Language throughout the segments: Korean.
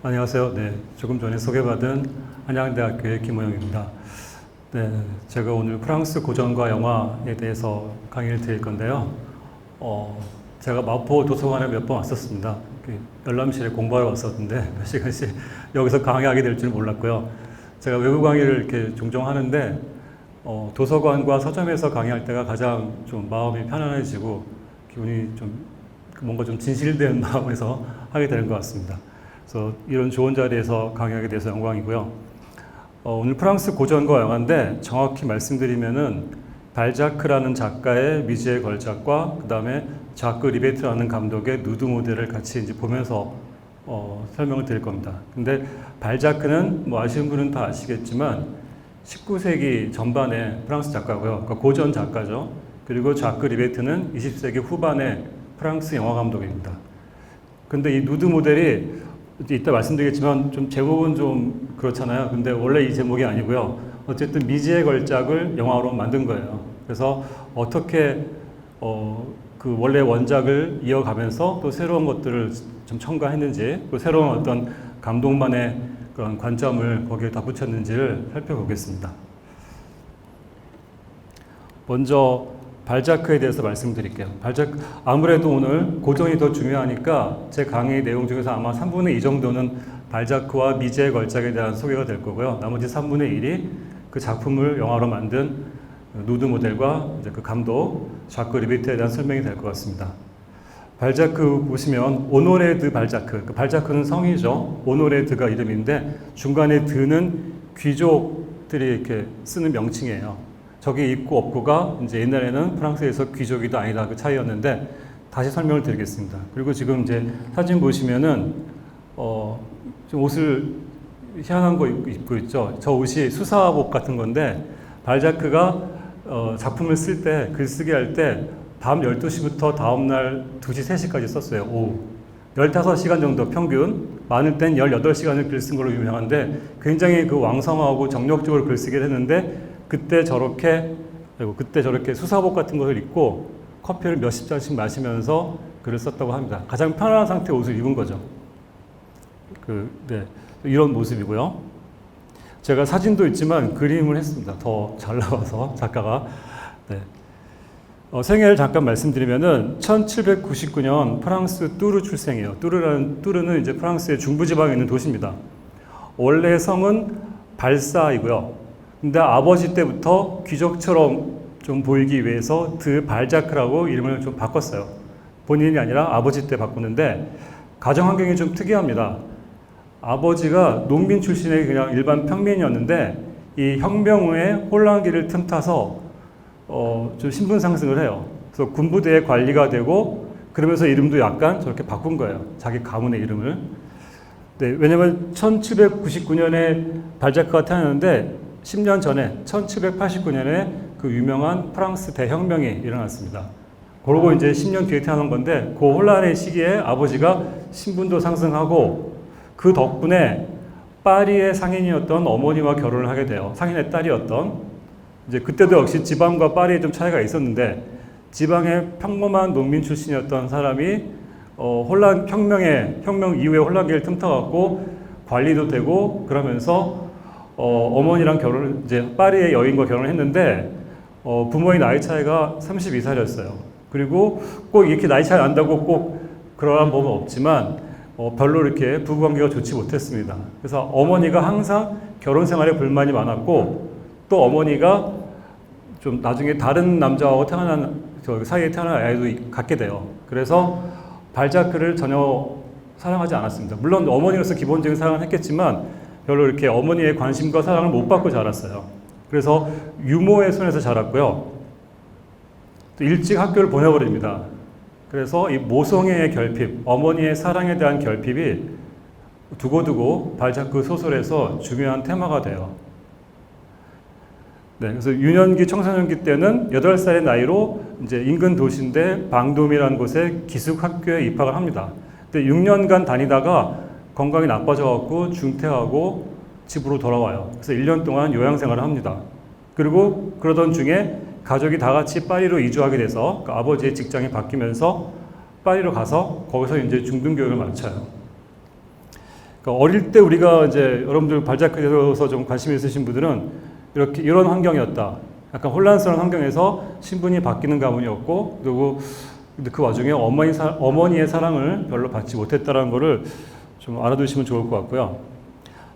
안녕하세요. 네, 조금 전에 소개받은 한양대학교의 김호영입니다. 네, 제가 오늘 프랑스 고전과 영화에 대해서 강의를 드릴 건데요. 제가 마포 도서관에 몇 번 왔었습니다. 열람실에 공부하러 왔었는데 몇 시간씩 여기서 강의하게 될 줄 몰랐고요. 제가 외부 강의를 이렇게 종종 하는데 도서관과 서점에서 강의할 때가 가장 좀 마음이 편안해지고 기분이 좀 뭔가 좀 진실된 마음에서 하게 되는 것 같습니다. 그래서 이런 좋은 자리에서 강의하게 돼서 영광이고요. 오늘 프랑스 고전과 영화인데 정확히 말씀드리면은 발자크라는 작가의 미지의 걸작과 그 다음에 자크 리베트라는 감독의 누드 모델을 같이 이제 보면서 설명을 드릴 겁니다. 근데 발자크는 뭐 아시는 분은 다 아시겠지만 19세기 전반의 프랑스 작가고요. 그러니까 고전 작가죠. 그리고 자크 리베트는 20세기 후반의 프랑스 영화 감독입니다. 근데 이 누드 모델이 이따 말씀드리겠지만 좀 제목은 좀 그렇잖아요. 근데 원래 이 제목이 아니고요. 어쨌든 미지의 걸작을 영화로 만든 거예요. 그래서 어떻게 그 원래 원작을 이어가면서 또 새로운 것들을 좀 첨가했는지 또 새로운 어떤 감독만의 그런 관점을 거기에 덧붙였는지를 살펴보겠습니다. 먼저 발자크에 대해서 말씀드릴게요. 아무래도 오늘 고전이 더 중요하니까 제 강의 내용 중에서 아마 3분의 2 정도는 발자크와 미지의 걸작에 대한 소개가 될 거고요. 나머지 3분의 1이 그 작품을 영화로 만든 누드 모델과 이제 그 감독 자크 리베트에 대한 설명이 될 것 같습니다. 발자크 보시면 오노레 드 발자크, 그 발자크는 성이죠. 오노레 드가 이름인데 중간에 드는 귀족들이 이렇게 쓰는 명칭이에요. 저게 있고 없고가 이제 옛날에는 프랑스에서 귀족이다 아니다 그 차이였는데 다시 설명을 드리겠습니다. 그리고 지금 이제 사진 보시면은 좀 옷을 희한한 거 입고 있죠. 저 옷이 수사복 같은 건데 발자크가 작품을 쓸 때 글쓰기 할 때 밤 12시부터 다음날 2시, 3시까지 썼어요. 오후 15시간 정도 평균, 많을 땐 18시간을 글 쓴 걸로 유명한데 굉장히 그 왕성하고 정력적으로 글쓰기를 했는데 그때 저렇게 수사복 같은 것을 입고 커피를 몇십 잔씩 마시면서 글을 썼다고 합니다. 가장 편안한 상태의 옷을 입은 거죠. 이런 모습이고요. 제가 사진도 있지만 그림을 했습니다. 더 잘 나와서 작가가. 네. 생애를 잠깐 말씀드리면은 1799년 프랑스 뚜르 출생이에요. 뚜르는 이제 프랑스의 중부지방에 있는 도시입니다. 원래 성은 발사이고요. 근데 아버지 때부터 귀족처럼 좀 보이기 위해서 드 발자크라고 이름을 좀 바꿨어요. 본인이 아니라 아버지 때 바꾸는데 가정 환경이 좀 특이합니다. 아버지가 농민 출신의 그냥 일반 평민이었는데 이 혁명 후에 혼란기를 틈타서 좀 신분 상승을 해요. 그래서 군부대의 관리가 되고 그러면서 이름도 약간 저렇게 바꾼 거예요. 자기 가문의 이름을. 네, 왜냐면 1799년에 발자크가 태어났는데 10년 전에 1789년에 그 유명한 프랑스 대혁명이 일어났습니다. 그러고 이제 10년 뒤에 태어난 건데 그 혼란의 시기에 아버지가 신분도 상승하고 그 덕분에 파리의 상인이었던 어머니와 결혼을 하게 돼요. 상인의 딸이었던. 이제 그때도 역시 지방과 파리에 좀 차이가 있었는데 지방의 평범한 농민 출신이었던 사람이 혁명 이후에 혼란기를 틈타갖고 관리도 되고 그러면서 어머니랑 이제 파리의 여인과 결혼을 했는데 부모의 나이 차이가 32살이었어요. 그리고 꼭 이렇게 나이 차이 난다고 꼭 그러한 법은 없지만 별로 이렇게 부부관계가 좋지 못했습니다. 그래서 어머니가 항상 결혼 생활에 불만이 많았고 또 어머니가 좀 나중에 다른 남자하고 사이에 태어난 아이도 갖게 돼요. 그래서 발자크를 전혀 사랑하지 않았습니다. 물론 어머니로서 기본적인 사랑을 했겠지만 별로 이렇게 어머니의 관심과 사랑을 못 받고 자랐어요. 그래서 유모의 손에서 자랐고요. 또 일찍 학교를 보내버립니다. 그래서 이 모성애의 결핍, 어머니의 사랑에 대한 결핍이 두고두고 발자크 소설에서 중요한 테마가 돼요. 네, 그래서 유년기, 청소년기 때는 8살의 나이로 이제 인근 도시인데 방돔이라는 곳에 기숙학교에 입학을 합니다. 근데 6년간 다니다가 건강이 나빠져갖고 중퇴하고 집으로 돌아와요. 그래서 1년 동안 요양생활을 합니다. 그리고 그러던 중에 가족이 다 같이 파리로 이주하게 돼서 그 아버지의 직장이 바뀌면서 파리로 가서 거기서 이제 중등교육을 마쳐요. 그러니까 어릴 때 우리가 이제 여러분들 발자크에 대해서 좀 관심이 있으신 분들은 이렇게 이런 환경이었다. 약간 혼란스러운 환경에서 신분이 바뀌는 가문이었고, 그리고 그 와중에 어머니의 사랑을 별로 받지 못했다는 거를 좀 알아두시면 좋을 것 같고요.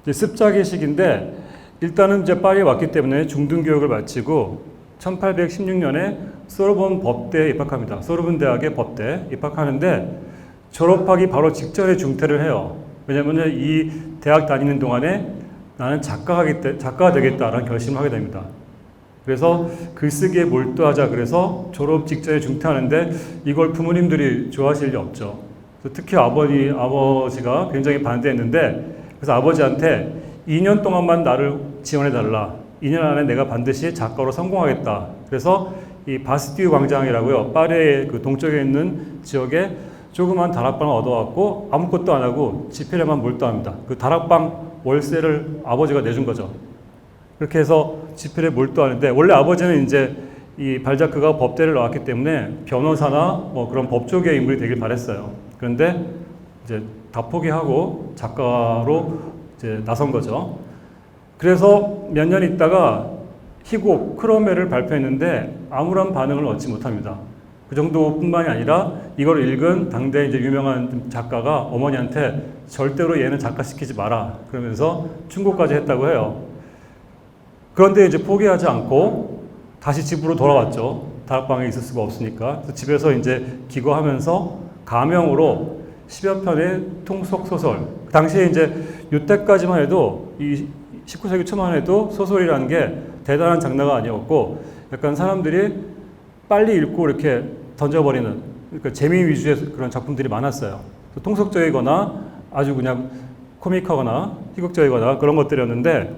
이제 습작의 시기인데, 일단은 이제 파리에 왔기 때문에 중등교육을 마치고 1816년에 소르본 법대에 입학합니다. 소르본 대학의 법대에 입학하는데 졸업하기 바로 직전에 중퇴를 해요. 왜냐하면 이 대학 다니는 동안에 나는 작가가 되겠다라는 결심을 하게 됩니다. 그래서 글쓰기에 몰두하자 그래서 졸업 직전에 중퇴하는데 이걸 부모님들이 좋아하실 리 없죠. 특히 아버지가 굉장히 반대했는데 그래서 아버지한테 2년 동안만 나를 지원해달라. 2년 안에 내가 반드시 작가로 성공하겠다. 그래서 이 바스티유 광장이라고요. 파리의 그 동쪽에 있는 지역에 조그만 다락방을 얻어왔고 아무것도 안 하고 집필에만 몰두합니다. 그 다락방 월세를 아버지가 내준 거죠. 그렇게 해서 집필에 몰두하는데 원래 아버지는 이제 이 발자크가 법대를 나왔기 때문에 변호사나 뭐 그런 법조계 인물이 되길 바랬어요. 그런데 이제 다 포기하고 작가로 이제 나선 거죠. 그래서 몇 년 있다가 희곡 크로메를 발표했는데 아무런 반응을 얻지 못합니다. 그 정도뿐만이 아니라 이걸 읽은 당대 이제 유명한 작가가 어머니한테 절대로 얘는 작가 시키지 마라 그러면서 충고까지 했다고 해요. 그런데 이제 포기하지 않고 다시 집으로 돌아왔죠. 다락방에 있을 수가 없으니까. 그래서 집에서 이제 기거하면서 가명으로 10여 편의 통속 소설. 그 당시에 이제 이때까지만 해도 이 19세기 초만 해도 소설이라는 게 대단한 장르가 아니었고 약간 사람들이 빨리 읽고 이렇게 던져버리는 그러니까 재미 위주의 그런 작품들이 많았어요. 통속적이거나 아주 그냥 코믹하거나 희극적이거나 그런 것들이었는데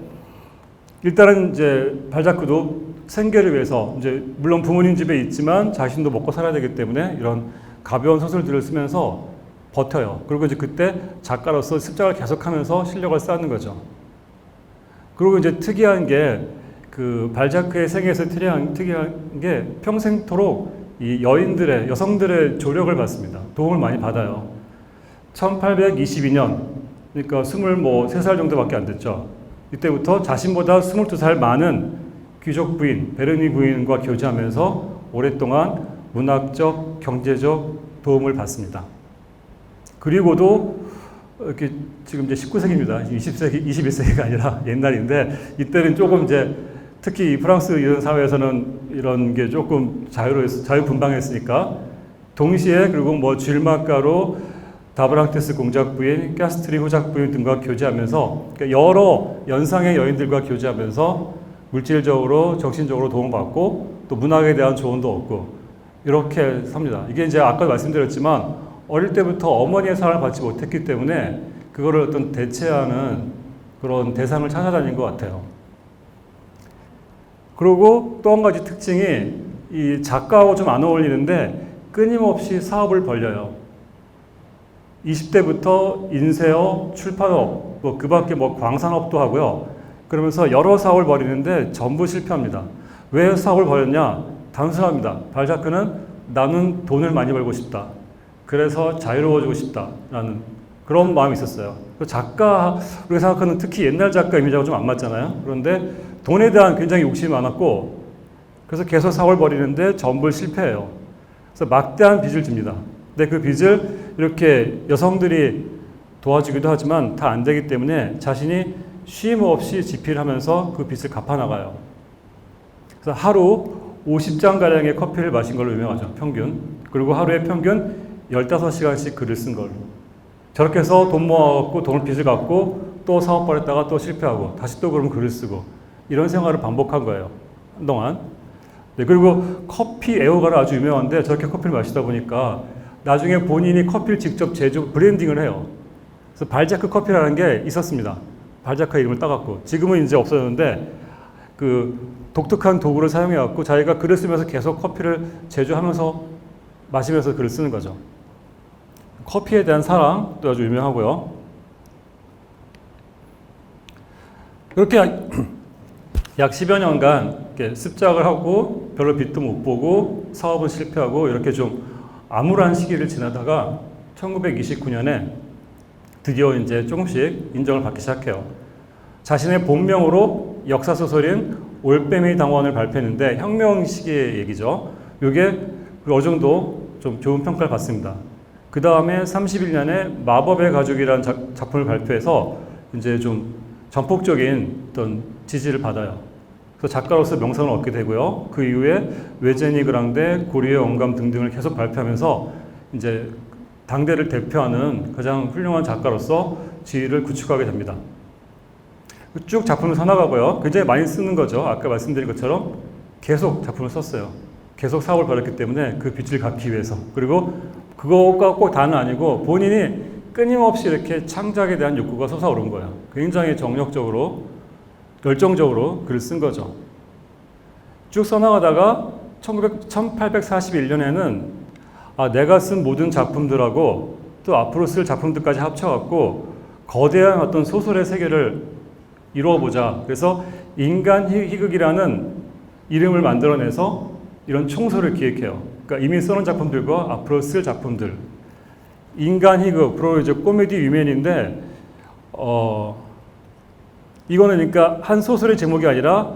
일단은 이제 발자크도 생계를 위해서 이제 물론 부모님 집에 있지만 자신도 먹고 살아야 되기 때문에 이런 가벼운 소설들을 쓰면서 버텨요. 그리고 이제 그때 작가로서 습작을 계속하면서 실력을 쌓는 거죠. 그리고 이제 특이한 게 그 발자크의 생애에서 특이한 게 평생토록 이 여성들의 조력을 받습니다. 도움을 많이 받아요. 1822년, 그러니까 23살 정도밖에 안 됐죠. 이때부터 자신보다 22살 많은 귀족 부인, 베르니 부인과 교제하면서 오랫동안 문학적, 경제적 도움을 받습니다. 그리고도 이렇게 지금 이제 19세기입니다. 20세기, 21세기가 아니라 옛날인데 이때는 조금 이제 특히 프랑스 이런 사회에서는 이런 게 조금 자유분방했으니까 동시에 그리고 뭐 쥘마카로 다브랑테스 공작부인, 가스트리 후작부인 등과 교제하면서 그러니까 여러 연상의 여인들과 교제하면서 물질적으로 정신적으로 도움받고 또 문학에 대한 조언도 얻고 이렇게 삽니다. 이게 이제 아까 말씀드렸지만 어릴 때부터 어머니의 사랑을 받지 못했기 때문에 그거를 어떤 대체하는 그런 대상을 찾아다닌 것 같아요. 그리고 또 한 가지 특징이 이 작가하고 좀 안 어울리는데 끊임없이 사업을 벌려요. 20대부터 인쇄업, 출판업, 뭐 그 밖에 뭐 광산업도 하고요. 그러면서 여러 사업을 벌이는데 전부 실패합니다. 왜 사업을 벌였냐? 단순합니다. 발자크는 나는 돈을 많이 벌고 싶다. 그래서 자유로워지고 싶다라는 그런 마음이 있었어요. 작가, 우리가 생각하는 특히 옛날 작가 이미지하고 좀 안 맞잖아요. 그런데 돈에 대한 굉장히 욕심이 많았고 그래서 계속 사업을 벌이는데 전부 실패해요. 그래서 막대한 빚을 집니다. 근데 그 빚을 이렇게 여성들이 도와주기도 하지만 다 안 되기 때문에 자신이 쉼 없이 집필하면서 그 빚을 갚아나가요. 그래서 하루 50잔가량의 커피를 마신 걸로 유명하죠. 평균. 그리고 하루에 평균 15시간씩 글을 쓴 걸로. 저렇게 해서 돈 모아갖고 돈을 빚을 갚고 또 사업 벌였다가 또 실패하고 다시 또 그러면 글을 쓰고 이런 생활을 반복한 거예요. 한동안. 네, 그리고 커피 애호가로 아주 유명한데 저렇게 커피를 마시다 보니까 나중에 본인이 커피를 직접 브랜딩을 해요. 그래서 발자크 커피라는 게 있었습니다. 발자크 이름을 따갖고. 지금은 이제 없어졌는데 그 독특한 도구를 사용해갖고 자기가 글을 쓰면서 계속 커피를 제조하면서 마시면서 글을 쓰는 거죠. 커피에 대한 사랑도 아주 유명하고요. 그렇게 약 10여 년간 이렇게 습작을 하고 별로 빛도 못 보고 사업은 실패하고 이렇게 좀 암울한 시기를 지나다가 1929년에 드디어 이제 조금씩 인정을 받기 시작해요. 자신의 본명으로 역사 소설인 올빼미 당원을 발표했는데 혁명 시기의 얘기죠. 이게 어느 정도 좀 좋은 평가를 받습니다. 그 다음에 31년에 마법의 가죽이라는 작품을 발표해서 이제 좀 전폭적인 어떤 지지를 받아요. 그래서 작가로서 명성을 얻게 되고요. 그 이후에 외제니 그랑데, 고리의 영감 등등을 계속 발표하면서 이제 당대를 대표하는 가장 훌륭한 작가로서 지위를 구축하게 됩니다. 쭉 작품을 써나가고요. 굉장히 많이 쓰는 거죠. 아까 말씀드린 것처럼 계속 작품을 썼어요. 계속 사업을 벌였기 때문에 그 빚을 갚기 위해서. 그리고 그거가 꼭 다는 아니고 본인이 끊임없이 이렇게 창작에 대한 욕구가 솟아오른 거예요. 굉장히 정력적으로, 열정적으로 글을 쓴 거죠. 쭉 써나가다가 1841년에는 내가 쓴 모든 작품들하고 또 앞으로 쓸 작품들까지 합쳐갖고 거대한 어떤 소설의 세계를 이루어보자. 그래서 인간 희극이라는 이름을 만들어내서 이런 총소를 기획해요. 그러니까 이미 써놓은 작품들과 앞으로 쓸 작품들. 인간 희극, 프로이즈 코미디 유맨인데, 이거는 그러니까 한 소설의 제목이 아니라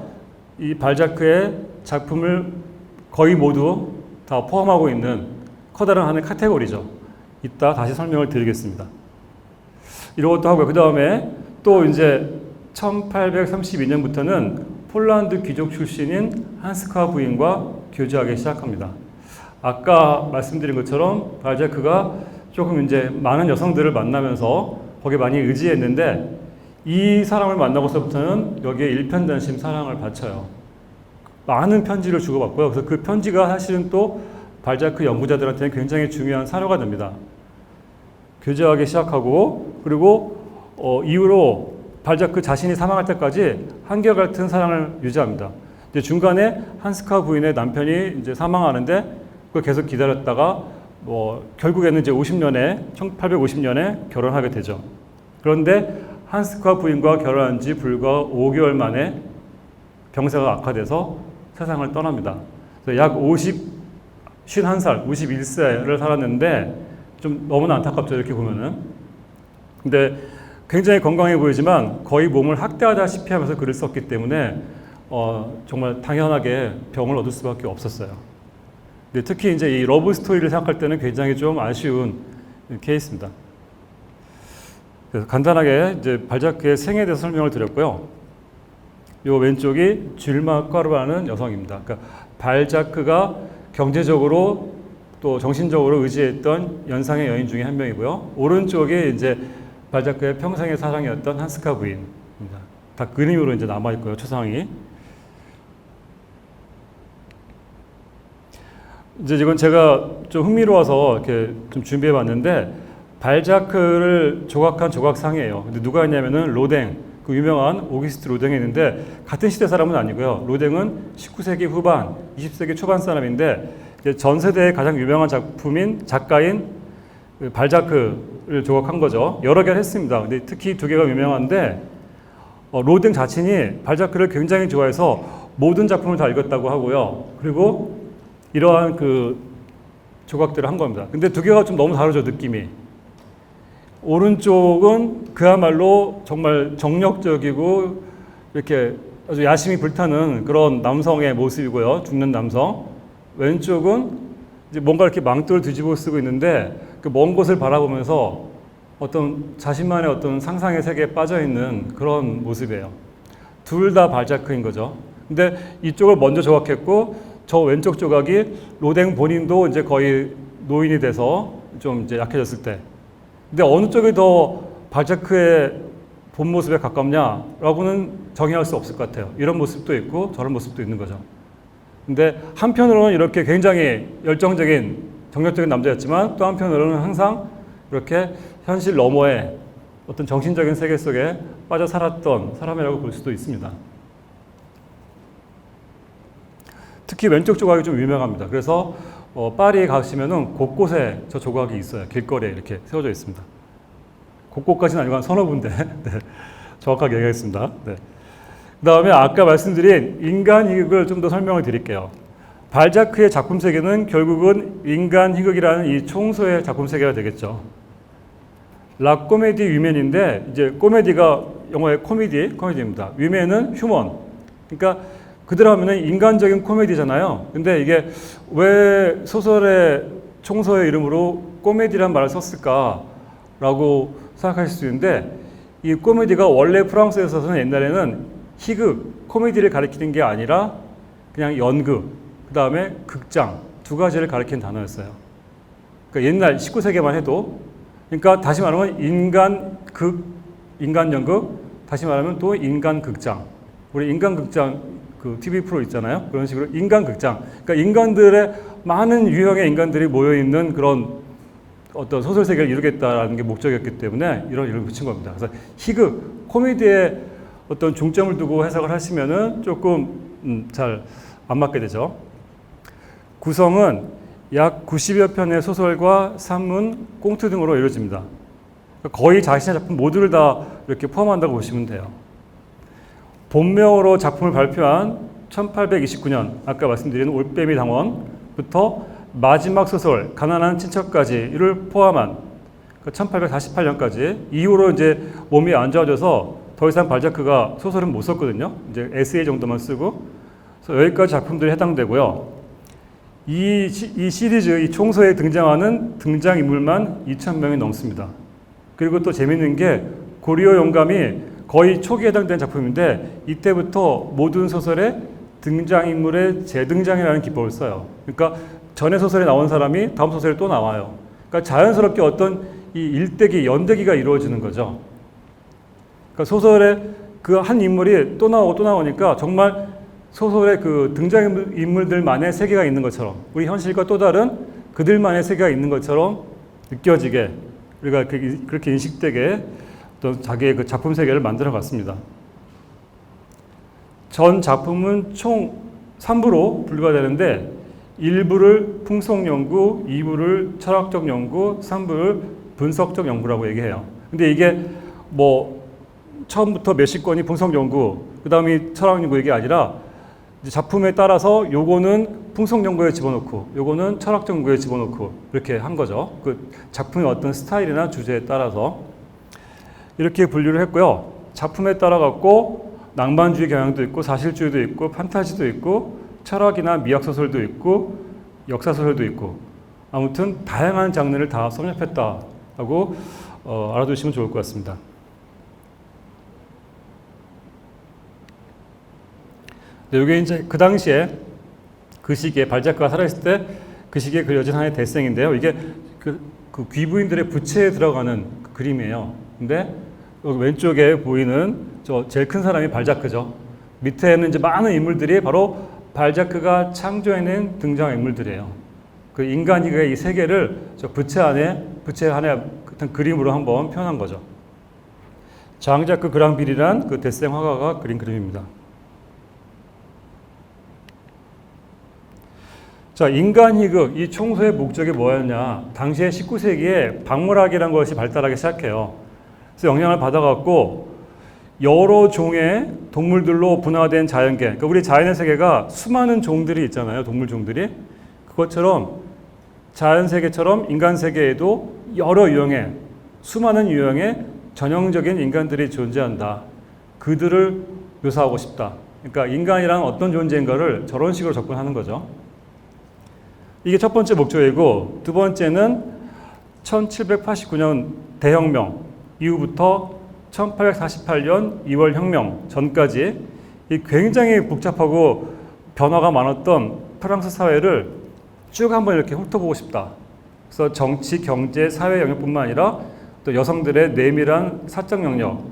이 발자크의 작품을 거의 모두 다 포함하고 있는 커다란 하나의 카테고리죠. 이따 다시 설명을 드리겠습니다. 이런 것도 하고요. 그 다음에 또 이제 1832년부터는 폴란드 귀족 출신인 한스카 부인과 교제하기 시작합니다. 아까 말씀드린 것처럼 발자크가 조금 이제 많은 여성들을 만나면서 거기에 많이 의지했는데 이 사람을 만나고서부터는 여기에 일편단심 사랑을 바쳐요. 많은 편지를 주고받고요. 그래서 그 편지가 사실은 또 발자크 연구자들한테는 굉장히 중요한 사료가 됩니다. 교제하기 시작하고 그리고 이후로 발자크 자신이 사망할 때까지 한결같은 사랑을 유지합니다. 이제 중간에 한스카 부인의 남편이 이제 사망하는데 그걸 계속 기다렸다가 결국에는 이제 1850년에 결혼하게 되죠. 그런데 한스카 부인과 결혼한 지 불과 5개월 만에 병세가 악화돼서 세상을 떠납니다. 그래서 약 51살, 51세를 살았는데 좀 너무나 안타깝죠, 이렇게 보면은. 근데 굉장히 건강해 보이지만 거의 몸을 학대하다시피 하면서 글을 썼기 때문에 정말 당연하게 병을 얻을 수밖에 없었어요. 근데 특히 이제 이 러브 스토리를 생각할 때는 굉장히 좀 아쉬운 케이스입니다. 그래서 간단하게 이제 발자크의 생애에 대해서 설명을 드렸고요. 요 왼쪽이 줄마 까르라는 여성입니다. 그러니까 발자크가 경제적으로 또 정신적으로 의지했던 연상의 여인 중에 한 명이고요. 오른쪽에 이제 발자크의 평생의 사랑이었던 한스카 부인입니다. 다 그림으로 이제 남아 있고요, 초상이. 이제 이건 제가 좀 흥미로워서 이렇게 좀 준비해 봤는데 발자크를 조각한 조각상이에요. 근데 누가 했냐면은 로댕, 그 유명한 오기스트 로댕이 있는데 같은 시대 사람은 아니고요. 로댕은 19세기 후반, 20세기 초반 사람인데 이제 전 세대의 가장 유명한 작가인 발자크를 조각한 거죠. 여러 개를 했습니다. 근데 특히 두 개가 유명한데 로댕 자신이 발자크를 굉장히 좋아해서 모든 작품을 다 읽었다고 하고요. 그리고 이러한 그 조각들을 한 겁니다. 근데 두 개가 좀 너무 다르죠, 느낌이. 오른쪽은 그야말로 정말 정력적이고 이렇게 아주 야심이 불타는 그런 남성의 모습이고요. 죽는 남성. 왼쪽은 이제 뭔가 이렇게 망토를 뒤집어 쓰고 있는데 그 먼 곳을 바라보면서 어떤 자신만의 어떤 상상의 세계에 빠져 있는 그런 모습이에요. 둘 다 발자크인 거죠. 근데 이쪽을 먼저 조각했고 저 왼쪽 조각이 로댕 본인도 이제 거의 노인이 돼서 좀 이제 약해졌을 때. 근데 어느 쪽이 더 발자크의 본 모습에 가깝냐라고는 정의할 수 없을 것 같아요. 이런 모습도 있고 저런 모습도 있는 거죠. 근데 한편으로는 이렇게 굉장히 열정적인, 정력적인 남자였지만 또 한편으로는 항상 이렇게 현실 너머의 어떤 정신적인 세계 속에 빠져 살았던 사람이라고 볼 수도 있습니다. 특히 왼쪽 조각이 좀 유명합니다. 그래서 파리에 가시면은 곳곳에 저 조각이 있어요. 길거리에 이렇게 세워져 있습니다. 곳곳까지는 아니고 한 서너 군데. 네, 정확하게 얘기하겠습니다. 네. 그 다음에 아까 말씀드린 인간 희극을 좀 더 설명을 드릴게요. 발자크의 작품 세계는 결국은 인간 희극이라는 이 총소의 작품 세계가 되겠죠. 라코메디 위맨인데 이제 코미디가 영어의 코미디입니다. 위맨은 휴먼. 그러니까 그대로 하면은 인간적인 코미디잖아요. 근데 이게 왜 소설의 총서의 이름으로 코미디란 말을 썼을까라고 생각하실 수 있는데 이 코미디가 원래 프랑스에서는 옛날에는 희극, 코미디를 가리키는 게 아니라 그냥 연극, 그 다음에 극장 두 가지를 가리키는 단어였어요. 그러니까 옛날 19세기만 해도 그러니까 다시 말하면 인간 연극, 다시 말하면 또 인간 극장. 우리 인간 극장 그 TV 프로 있잖아요. 그런 식으로 인간 극장. 그러니까 인간들의 많은 유형의 인간들이 모여 있는 그런 어떤 소설 세계를 이루겠다라는 게 목적이었기 때문에 이런 이름을 붙인 겁니다. 그래서 희극, 코미디에 어떤 중점을 두고 해석을 하시면은 조금 잘 안 맞게 되죠. 구성은 약 90여 편의 소설과 산문, 꽁트 등으로 이루어집니다. 거의 자신의 작품 모두를 다 이렇게 포함한다고 보시면 돼요. 본명으로 작품을 발표한 1829년 아까 말씀드린 올빼미 당원부터 마지막 소설 가난한 친척까지를 포함한 1848년까지 이후로 이제 몸이 안 좋아져서 더 이상 발자크가 소설은 못 썼거든요. 이제 에세이 정도만 쓰고 그래서 여기까지 작품들이 해당되고요. 이 시리즈, 이 총서에 등장하는 등장인물만 2,000명이 넘습니다. 그리고 또 재밌는 게 고리오 영감이 거의 초기에 해당되는 작품인데 이때부터 모든 소설에 등장인물의 재등장이라는 기법을 써요. 그러니까 전에 소설에 나온 사람이 다음 소설에 또 나와요. 그러니까 자연스럽게 어떤 이 일대기, 연대기가 이루어지는 거죠. 그러니까 소설에 그 한 인물이 또 나오고 또 나오니까 정말 소설의 그 등장인물들만의 세계가 있는 것처럼 우리 현실과 또 다른 그들만의 세계가 있는 것처럼 느껴지게 우리가 그렇게 인식되게 또 자기의 그 작품 세계를 만들어 갔습니다. 전 작품은 총 3부로 분류가 되는데 1부를 풍속연구, 2부를 철학적 연구, 3부를 분석적 연구라고 얘기해요. 근데 이게 뭐 처음부터 몇십 권이 풍속연구, 그 다음이 철학연구 이게 아니라 작품에 따라서 요거는 풍속연구에 집어넣고 요거는 철학적 연구에 집어넣고 이렇게 한 거죠. 그 작품의 어떤 스타일이나 주제에 따라서 이렇게 분류를 했고요. 작품에 따라 갖고 낭만주의 경향도 있고 사실주의도 있고 판타지도 있고 철학이나 미학소설도 있고 역사소설도 있고 아무튼 다양한 장르를 다 섭렵했다라고 알아두시면 좋을 것 같습니다. 네, 이게 이제 그 당시에 그 시기에 발자크가 살아있을 때 그 시기에 그려진 하나의 대생인데요. 이게 그 귀부인들의 부채에 들어가는 그 그림이에요. 근데 여기 왼쪽에 보이는 저 제일 큰 사람이 발자크죠. 밑에는 이제 많은 인물들이 바로 발자크가 창조해낸 등장인물들이에요. 그 인간이의 이 세계를 저 부채 안에 같은 그림으로 한번 표현한 거죠. 장자크 그랑빌이란 그 데생 화가가 그린 그림입니다. 자, 인간희극, 이 총서의 목적이 뭐였냐? 당시에 19세기에 박물학이라는 것이 발달하기 시작해요. 그래서 영향을 받아갖고 여러 종의 동물들로 분화된 자연계, 그러니까 우리 자연의 세계가 수많은 종들이 있잖아요, 동물 종들이. 그것처럼 자연 세계처럼 인간 세계에도 여러 유형의, 수많은 유형의 전형적인 인간들이 존재한다. 그들을 묘사하고 싶다. 그러니까 인간이란 어떤 존재인가를 저런 식으로 접근하는 거죠. 이게 첫 번째 목적이고, 두 번째는 1789년 대혁명 이후부터 1848년 2월 혁명 전까지 이 굉장히 복잡하고 변화가 많았던 프랑스 사회를 쭉 한번 이렇게 훑어보고 싶다. 그래서 정치, 경제, 사회 영역뿐만 아니라 또 여성들의 내밀한 사적 영역,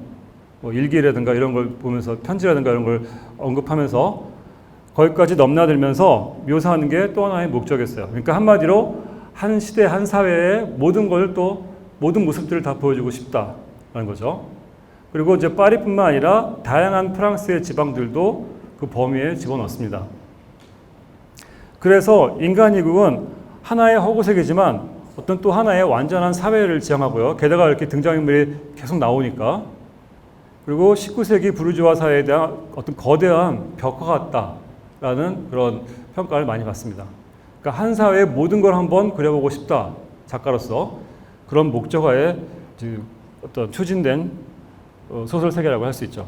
뭐 일기라든가 이런 걸 보면서 편지라든가 이런 걸 언급하면서 거기까지 넘나들면서 묘사하는 게 또 하나의 목적이었어요. 그러니까 한마디로 한 시대, 한 사회의 모든 걸 또 모든 모습들을 다 보여주고 싶다라는 거죠. 그리고 이제 파리뿐만 아니라 다양한 프랑스의 지방들도 그 범위에 집어넣습니다. 그래서 인간희극은 하나의 허구세계지만 어떤 또 하나의 완전한 사회를 지향하고요. 게다가 이렇게 등장인물이 계속 나오니까. 그리고 19세기 부르주아 사회에 대한 어떤 거대한 벽화 같다라는 그런 평가를 많이 받습니다. 그러니까 한 사회의 모든 걸 한번 그려보고 싶다. 작가로서 그런 목적하에 어떤 추진된 소설 세계라고 할 수 있죠.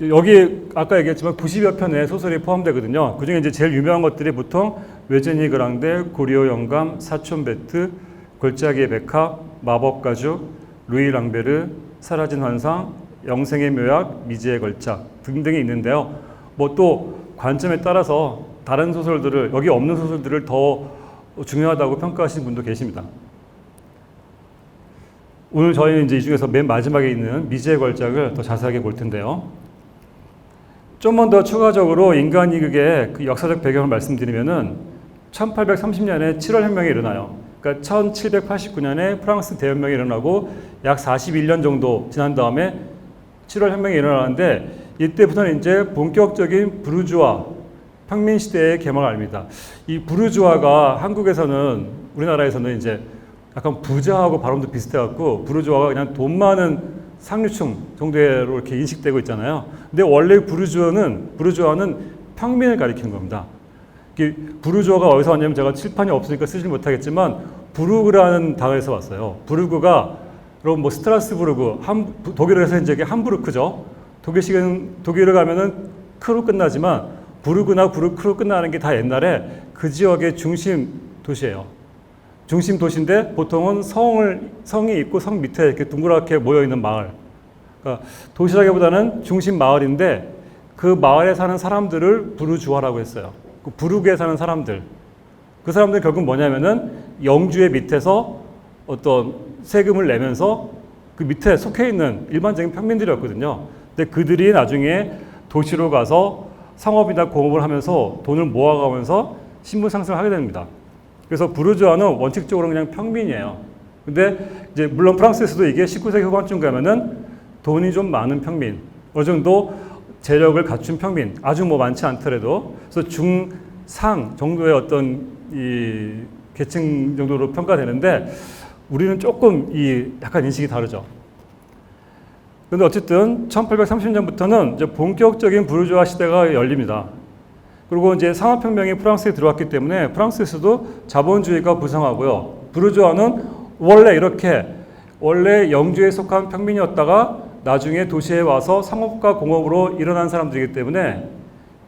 여기 아까 얘기했지만 90여 편의 소설이 포함되거든요. 그중에 이제 제일 유명한 것들이 보통 외제니 그랑데, 고리오 영감, 사촌 베트, 골짜기의 백합, 마법 가죽, 루이 랑베르, 사라진 환상, 영생의 묘약, 미지의 걸작 등등이 있는데요. 뭐 또 관점에 따라서 다른 소설들을, 여기 없는 소설들을 더 중요하다고 평가하시는 분도 계십니다. 오늘 저희는 이제 이 중에서 맨 마지막에 있는 미지의 걸작을 더 자세하게 볼 텐데요. 좀만 더 추가적으로 인간 이극의 그 역사적 배경을 말씀드리면은 1830년에 7월 혁명이 일어나요. 그러니까 1789년에 프랑스 대혁명이 일어나고 약 41년 정도 지난 다음에 7월 혁명이 일어나는데 이때부터는 이제 본격적인 부르주아 평민 시대의 개막을 합니다. 이 부르주아가 한국에서는, 우리나라에서는 이제 약간 부자하고 발음도 비슷해갖고 부르주아가 그냥 돈 많은 상류층 정도로 이렇게 인식되고 있잖아요. 근데 원래 부르주아는 평민을 가리키는 겁니다. 부르주아가 어디서 왔냐면 제가 칠판이 없으니까 쓰지 못하겠지만 부르그라는 단어에서 왔어요. 부르그가 여러분 뭐 스트라스부르크, 독일에서 이제 함부르크죠. 독일을 가면은 크로 끝나지만 부르그나 부르크로 끝나는 게 다 옛날에 그 지역의 중심 도시예요. 중심 도시인데 보통은 성이 있고 성 밑에 이렇게 둥그랗게 모여 있는 마을. 그러니까 도시라기보다는 중심 마을인데 그 마을에 사는 사람들을 부르주아라고 했어요. 그 부르크에 사는 사람들. 그 사람들 결국 뭐냐면은 영주의 밑에서 어떤 세금을 내면서 그 밑에 속해 있는 일반적인 평민들이었거든요. 근데 그들이 나중에 도시로 가서 상업이나 공업을 하면서 돈을 모아가면서 신분 상승을 하게 됩니다. 그래서 부르주아는 원칙적으로 그냥 평민이에요. 근데 이제 물론 프랑스에서도 이게 19세기 후반쯤 가면은 돈이 좀 많은 평민, 어느 정도 재력을 갖춘 평민, 아주 뭐 많지 않더라도, 그래서 중상 정도의 어떤 이 계층 정도로 평가되는데 우리는 조금 약간 인식이 다르죠. 그런데 어쨌든 1830년부터는 이제 본격적인 부르주아 시대가 열립니다. 그리고 이제 상업혁명이 프랑스에 들어왔기 때문에 프랑스에서도 자본주의가 부상하고요. 부르주아는 원래 영주에 속한 평민이었다가 나중에 도시에 와서 상업과 공업으로 일어난 사람들이기 때문에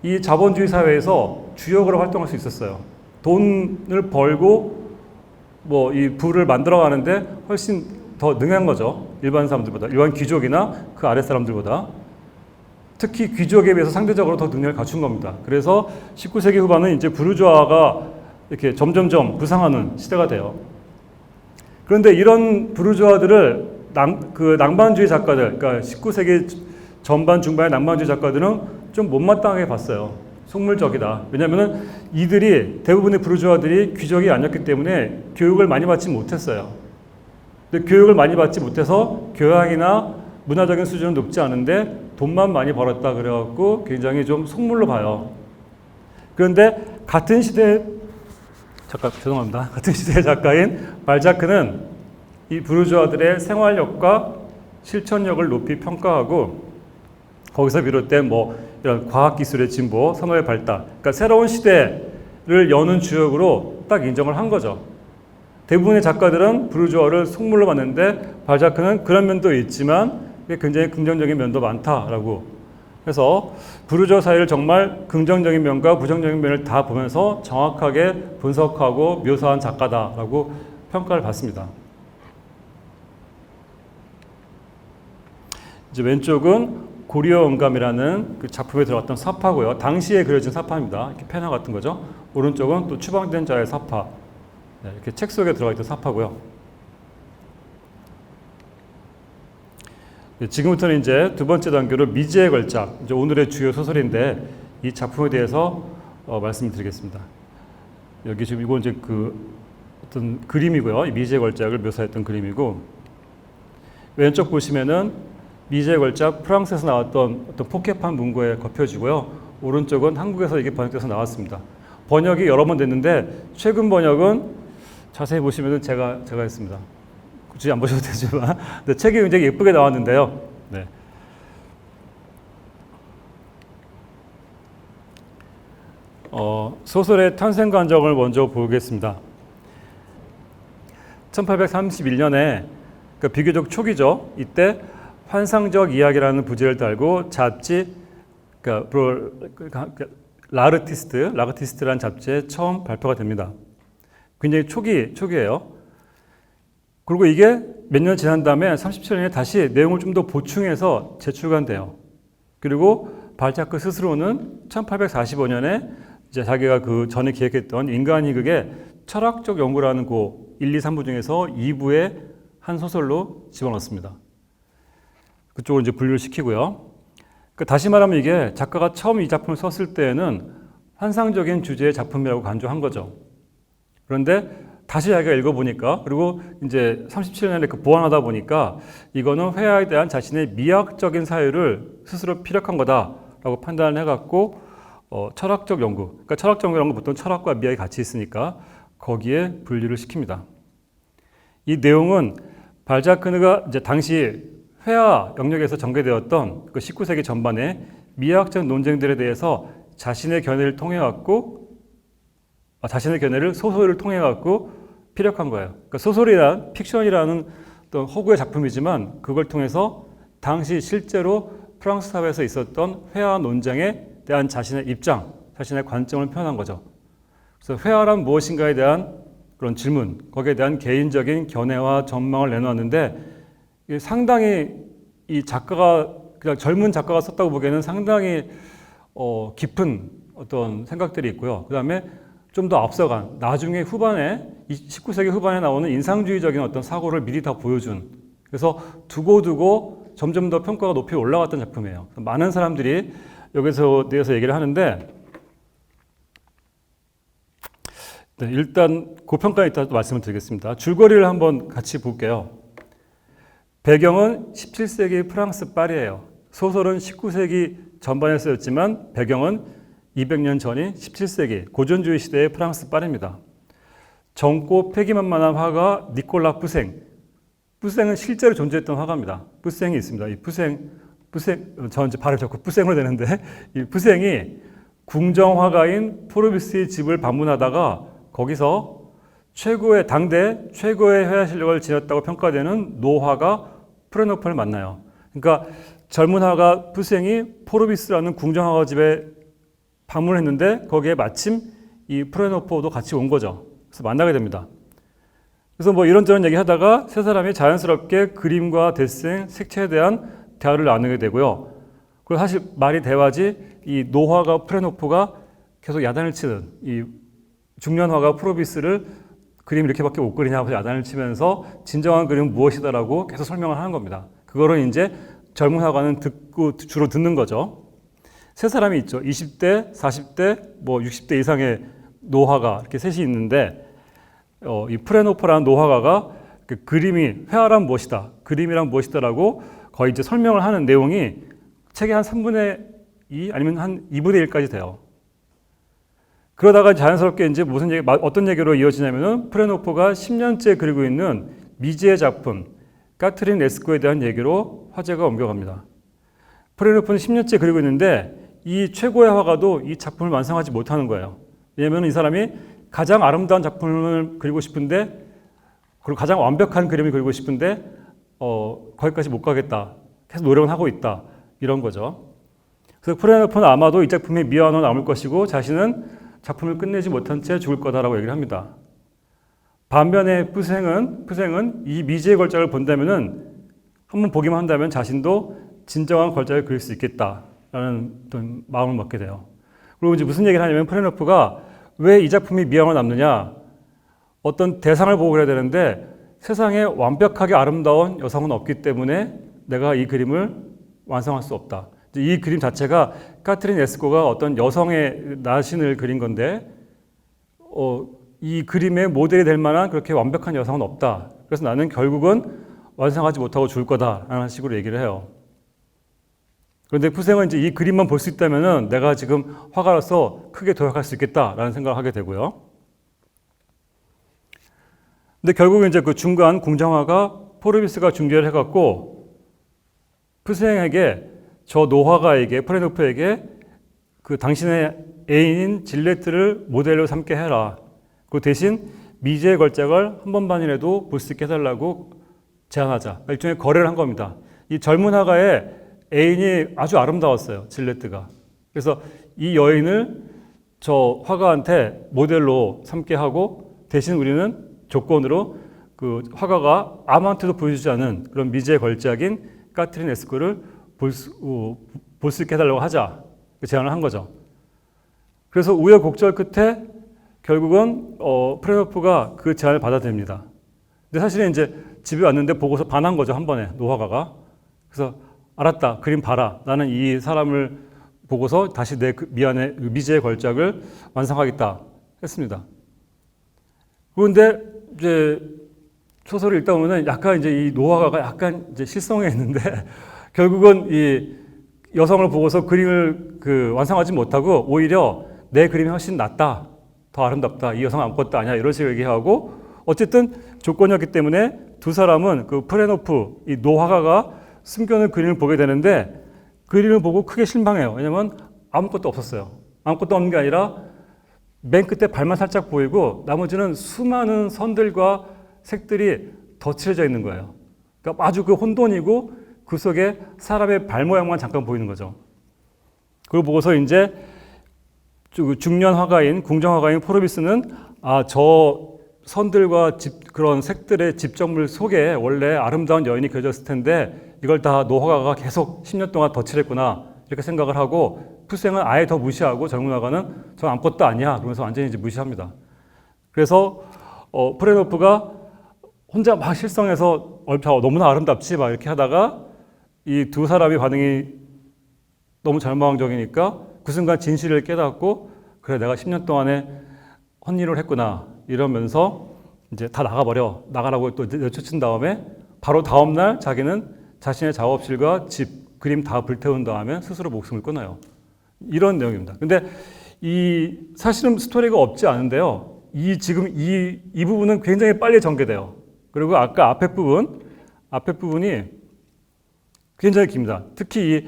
이 자본주의 사회에서 주역으로 활동할 수 있었어요. 돈을 벌고 뭐 이 부를 만들어 가는데 훨씬 더 능한 거죠. 일반 사람들보다, 일반 귀족이나 그 아래 사람들보다. 특히 귀족에 비해서 상대적으로 더 능력을 갖춘 겁니다. 그래서 19세기 후반은 이제 부르주아가 이렇게 점점점 부상하는 시대가 돼요. 그런데 이런 부르주아들을 낭만주의 작가들, 그러니까 19세기 전반 중반의 낭만주의 작가들은 좀 못마땅하게 봤어요. 속물적이다. 왜냐하면 이들이, 대부분의 부르주아들이 귀족이 아니었기 때문에 교육을 많이 받지 못했어요. 근데 교육을 많이 받지 못해서 교양이나 문화적인 수준은 높지 않은데 돈만 많이 벌었다 그래갖고 굉장히 좀 속물로 봐요. 그런데 같은 시대의 작가인 발자크는 이 부르주아들의 생활력과 실천력을 높이 평가하고 거기서 비롯된 뭐 이런 과학기술의 진보, 산업의 발달, 그러니까 새로운 시대를 여는 주역으로 딱 인정을 한 거죠. 대부분의 작가들은 부르주아를 속물로 봤는데 발자크는 그런 면도 있지만 굉장히 긍정적인 면도 많다라고 해서 부르주아 사회를 정말 긍정적인 면과 부정적인 면을 다 보면서 정확하게 분석하고 묘사한 작가다라고 평가를 받습니다. 이제 왼쪽은 고리오 영감이라는 그 작품에 들어갔던 사파고요. 당시에 그려진 사파입니다. 이렇게 페나 같은 거죠. 오른쪽은 또 추방된 자의 사파. 네, 이렇게 책 속에 들어가 있던 사파고요. 네, 지금부터는 이제 두 번째 단계로 미지의 걸작, 이제 오늘의 주요 소설인데 이 작품에 대해서 말씀드리겠습니다. 여기 지금 이건 이제 그 어떤 그림이고요. 이 미지의 걸작을 묘사했던 그림이고, 왼쪽 보시면은 미지의 걸작 프랑스에서 나왔던 어떤 포켓판 문고에 겉펴지고요. 오른쪽은 한국에서 이게 번역돼서 나왔습니다. 번역이 여러 번 됐는데 최근 번역은 자세히 보시면은 제가 했습니다. 굳이 안 보셔도 되지만, 근데 책이 굉장히 예쁘게 나왔는데요. 네. 소설의 탄생 과정을 먼저 보겠습니다. 1831년에 그 비교적 초기죠. 이때 환상적 이야기라는 부제를 달고 잡지 라르티스트라는 잡지에 처음 발표가 됩니다. 굉장히 초기예요. 그리고 이게 몇 년 지난 다음에 37년에 다시 내용을 좀 더 보충해서 재출간돼요. 그리고 발자크 스스로는 1845년에 이제 자기가 그 전에 기획했던 인간 희극의 철학적 연구라는 그 1, 2, 3부 중에서 2부의 한 소설로 집어넣습니다. 그쪽을 이제 분류를 시키고요. 다시 말하면 이게 작가가 처음 이 작품을 썼을 때에는 환상적인 주제의 작품이라고 간주한 거죠. 그런데 다시 자기가 읽어보니까, 그리고 이제 37년에 그 보완하다 보니까 이거는 회화에 대한 자신의 미학적인 사유를 스스로 피력한 거다라고 판단을 해갖고 철학적 연구, 그러니까 철학적 연구라는 건 보통 철학과 미학이 같이 있으니까 거기에 분류를 시킵니다. 이 내용은 발자크가 이제 당시 회화 영역에서 전개되었던 그 19세기 전반의 미학적 논쟁들에 대해서 자신의 견해를 소설을 통해 갖고 피력한 거예요. 그러니까 소설이란 픽션이라는 어떤 허구의 작품이지만 그걸 통해서 당시 실제로 프랑스 사회에서 있었던 회화 논쟁에 대한 자신의 입장, 자신의 관점을 표현한 거죠. 그래서 회화란 무엇인가에 대한 그런 질문, 거기에 대한 개인적인 견해와 전망을 내놓았는데 상당히 이 작가가 그냥 젊은 작가가 썼다고 보기에는 상당히 깊은 어떤 생각들이 있고요. 그 다음에 좀 더 앞서간 나중에 후반에 19세기 후반에 나오는 인상주의적인 어떤 사고를 미리 다 보여준, 그래서 두고두고 점점 더 평가가 높이 올라갔던 작품이에요. 많은 사람들이 여기서 대해서 얘기를 하는데 네, 일단 고평가에 있다 말씀을 드리겠습니다. 줄거리를 한번 같이 볼게요. 배경은 17세기 프랑스 파리예요. 소설은 19세기 전반에 쓰였지만 배경은 200년 전인 17세기 고전주의 시대의 프랑스 파리입니다. 젊고 패기만만한 화가 니콜라 푸생. 푸생은 실제로 존재했던 화가입니다. 푸생이 있습니다. 이 푸생, 저 이제 발을 자꾸 푸생으로 되는데 이 푸생이 궁정화가인 포르비스의 집을 방문하다가 거기서 당대 최고의 회화 실력을 지녔다고 평가되는 노화가 프레노프를 만나요. 그러니까 젊은 화가 푸생이 포르비스라는 궁정화가 집에 방문을 했는데 거기에 마침 이 프레노포도 같이 온 거죠. 그래서 만나게 됩니다. 그래서 뭐 이런저런 얘기하다가 세 사람이 자연스럽게 그림과 데생, 색채에 대한 대화를 나누게 되고요. 그리고 사실 말이 대화지 이 노화가 프레노포가 계속 야단을 치는 이 중년화가 프로비스를 그림 이렇게밖에 못 그리냐고 야단을 치면서 진정한 그림은 무엇이다라고 계속 설명을 하는 겁니다. 그거를 이제 젊은 화가는 주로 듣는 거죠. 세 사람이 있죠. 20대, 40대, 뭐 60대 이상의 노화가 이렇게 셋이 있는데 이 프레노퍼라는 노화가가 그 그림이 회화란 무엇이다, 그림이란 무엇이다라고 거의 이제 설명을 하는 내용이 책의 한 3분의 2 아니면 한 2분의 1까지 돼요. 그러다가 자연스럽게 이제 어떤 얘기로 이어지냐면은 프레노퍼가 10년째 그리고 있는 미지의 작품 까트린 레스코에 대한 얘기로 화제가 옮겨갑니다. 프레노퍼는 10년째 그리고 있는데 이 최고의 화가도 이 작품을 완성하지 못하는 거예요. 왜냐하면 이 사람이 가장 아름다운 작품을 그리고 싶은데, 그리고 가장 완벽한 그림을 그리고 싶은데 거기까지 못 가겠다. 계속 노력은 하고 있다. 이런 거죠. 그래서 프레노퍼는 아마도 이 작품이 미완으로 남을 것이고 자신은 작품을 끝내지 못한 채 죽을 거다라고 얘기를 합니다. 반면에 푸생은 이 미지의 걸작을 본다면은 한번 보기만 한다면 자신도 진정한 걸작을 그릴 수 있겠다라는 어떤 마음을 먹게 돼요. 그리고 이제 무슨 얘기를 하냐면 프레노프가 왜 이 작품이 미완으로 남느냐? 어떤 대상을 보고 그래야 되는데 세상에 완벽하게 아름다운 여성은 없기 때문에 내가 이 그림을 완성할 수 없다. 이 그림 자체가 카트린 에스코가 어떤 여성의 나신을 그린 건데 이 그림의 모델이 될 만한 그렇게 완벽한 여성은 없다. 그래서 나는 결국은 완성하지 못하고 죽을 거다라는 식으로 얘기를 해요. 그런데 푸생은 이제 이 그림만 볼 수 있다면은 내가 지금 화가로서 크게 도약할 수 있겠다라는 생각을 하게 되고요. 근데 결국은 이제 그 중간 궁정화가 포르비스가 중재를 해갖고 푸생에게 저 노화가에게 프레노프에게 그 당신의 애인인 질레트를 모델로 삼게 해라. 그 대신 미지의 걸작을 한 번만이라도 볼 수 있게 해달라고 제안하자. 그러니까 일종의 거래를 한 겁니다. 이 젊은 화가의 애인이 아주 아름다웠어요. 질레트가. 그래서 이 여인을 저 화가한테 모델로 삼게 하고 대신 우리는 조건으로 그 화가가 아무한테도 보여주지 않은 그런 미지의 걸작인 까트린 에스코를 볼 수 있게 해달라고 하자. 그 제안을 한 거죠. 그래서 우여곡절 끝에 결국은 프레노프가 그 제안을 받아들입니다. 근데 사실은 이제 집에 왔는데 보고서 반한 거죠. 한 번에 노화가가. 그래서 알았다. 그림 봐라. 나는 이 사람을 보고서 다시 내 미안해 미지의 걸작을 완성하겠다 했습니다. 그런데 이제 소설을 읽다 보면은 약간 이제 이 노화가가 약간 이제 실성해 있는데 결국은 이 여성을 보고서 그림을 완성하지 못하고 오히려 내 그림이 훨씬 낫다, 더 아름답다, 이 여성은 아무것도 아니야 이런 식으로 얘기하고 어쨌든 조건이었기 때문에 두 사람은 그 프레노프 이 노화가가 숨겨놓은 그림을 보게 되는데 그림을 보고 크게 실망해요. 왜냐면 아무것도 없었어요. 아무것도 없는 게 아니라 맨 끝에 발만 살짝 보이고 나머지는 수많은 선들과 색들이 덧칠해져 있는 거예요. 그러니까 아주 그 혼돈이고 그 속에 사람의 발 모양만 잠깐 보이는 거죠. 그걸 보고서 이제 중년 화가인 궁정 화가인 포르비스는 저 선들과 그런 색들의 집적물 속에 원래 아름다운 여인이 그려졌을 텐데 이걸 다 노화가가 계속 10년 동안 덧칠했구나 이렇게 생각을 하고 풀생은 아예 더 무시하고 젊은 화가는 저 아무것도 아니야 그러면서 완전히 이제 무시합니다. 그래서 프레노프가 혼자 막 실성해서 너무나 아름답지 막 이렇게 하다가 이 두 사람의 반응이 너무 절망적이니까 그 순간 진실을 깨닫고 그래 내가 10년 동안에 헛일을 했구나 이러면서 이제 다 나가라고 또 내쫓은 다음에 바로 다음 날 자기는 자신의 작업실과 집, 그림 다 불태운 다음에 스스로 목숨을 끊어요. 이런 내용입니다. 근데 사실은 스토리가 없지 않은데요. 지금 이 부분은 굉장히 빨리 전개돼요. 그리고 아까 앞에 부분이 굉장히 깁니다. 특히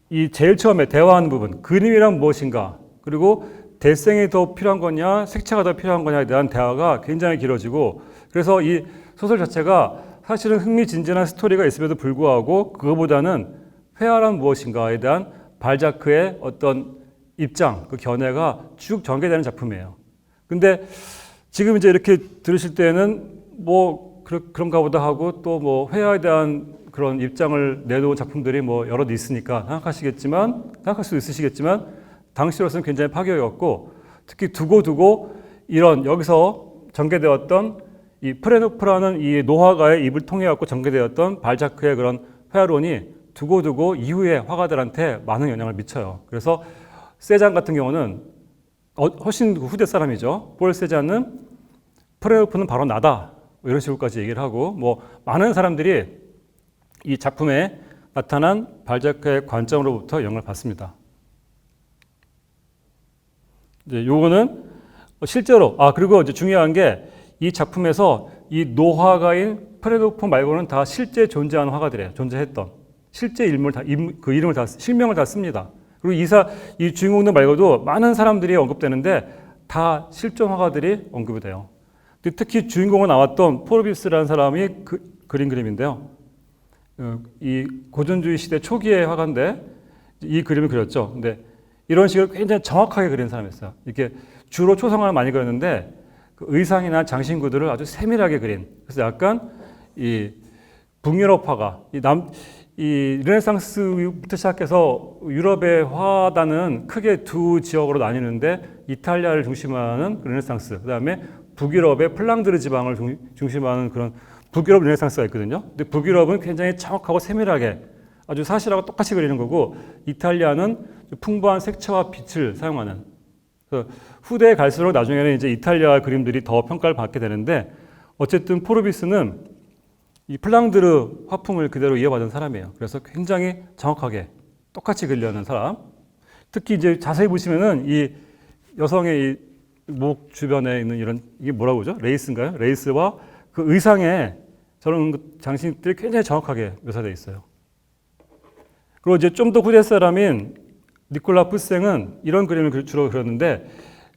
이 제일 처음에 대화하는 부분, 그림이란 무엇인가, 그리고 대생이 더 필요한 거냐, 색채가 더 필요한 거냐에 대한 대화가 굉장히 길어지고, 그래서 이 소설 자체가 사실은 흥미진진한 스토리가 있음에도 불구하고 그거보다는 회화란 무엇인가에 대한 발자크의 어떤 입장, 그 견해가 쭉 전개되는 작품이에요. 근데 지금 이제 이렇게 들으실 때는 뭐 그런가 보다 하고 또 뭐 회화에 대한 그런 입장을 내놓은 작품들이 뭐 여러 있으니까 생각할 수도 있으시겠지만 당시로서는 굉장히 파격이었고 특히 두고두고 이런 여기서 전개되었던 이 프레노프라는 이 노화가의 입을 통해 갖고 전개되었던 발자크의 그런 회화론이 두고두고 이후에 화가들한테 많은 영향을 미쳐요. 그래서 세잔 같은 경우는 훨씬 후대 사람이죠. 폴 세잔은 프레노프는 바로 나다 이런 식으로까지 얘기를 하고 뭐 많은 사람들이 이 작품에 나타난 발자크의 관점으로부터 영향을 받습니다. 이제 요거는 실제로 그리고 이제 중요한 게 이 작품에서 이 노화가인 프레노프 말고는 다 실제 존재하는 화가들이에요. 존재했던 실제 그 이름을 다 실명을 다 씁니다. 그리고 이 주인공들 말고도 많은 사람들이 언급되는데 다 실존 화가들이 언급이 돼요. 특히 주인공으로 나왔던 포르비스라는 사람이 그린 그림인데요. 이 고전주의 시대 초기의 화가인데 이 그림을 그렸죠. 근데 이런 식으로 굉장히 정확하게 그린 사람이었어요. 이렇게 주로 초상화를 많이 그렸는데 그 의상이나 장신구들을 아주 세밀하게 그린. 그래서 약간 이 북유럽 화가, 이 르네상스부터 시작해서 유럽의 화단은 크게 두 지역으로 나뉘는데 이탈리아를 중심으로 하는 르네상스, 그 다음에 북유럽의 플랑드르 지방을 중심으로 하는 그런 북유럽 르네상스가 있거든요. 근데 북유럽은 굉장히 정확하고 세밀하게 아주 사실하고 똑같이 그리는 거고 이탈리아는 풍부한 색채와 빛을 사용하는. 그래서 후대에 갈수록 나중에는 이제 이탈리아 그림들이 더 평가를 받게 되는데 어쨌든 포르비스는 이 플랑드르 화풍을 그대로 이어받은 사람이에요. 그래서 굉장히 정확하게 똑같이 그리려는 사람. 특히 이제 자세히 보시면은 이 여성의 이 목 주변에 있는 이게 뭐라고 그러죠? 레이스인가요? 레이스와 그 의상에 저런 장신들이 굉장히 정확하게 묘사되어 있어요. 그리고 이제 좀 더 후대 사람인 니콜라 푸생은 이런 그림을 주로 그렸는데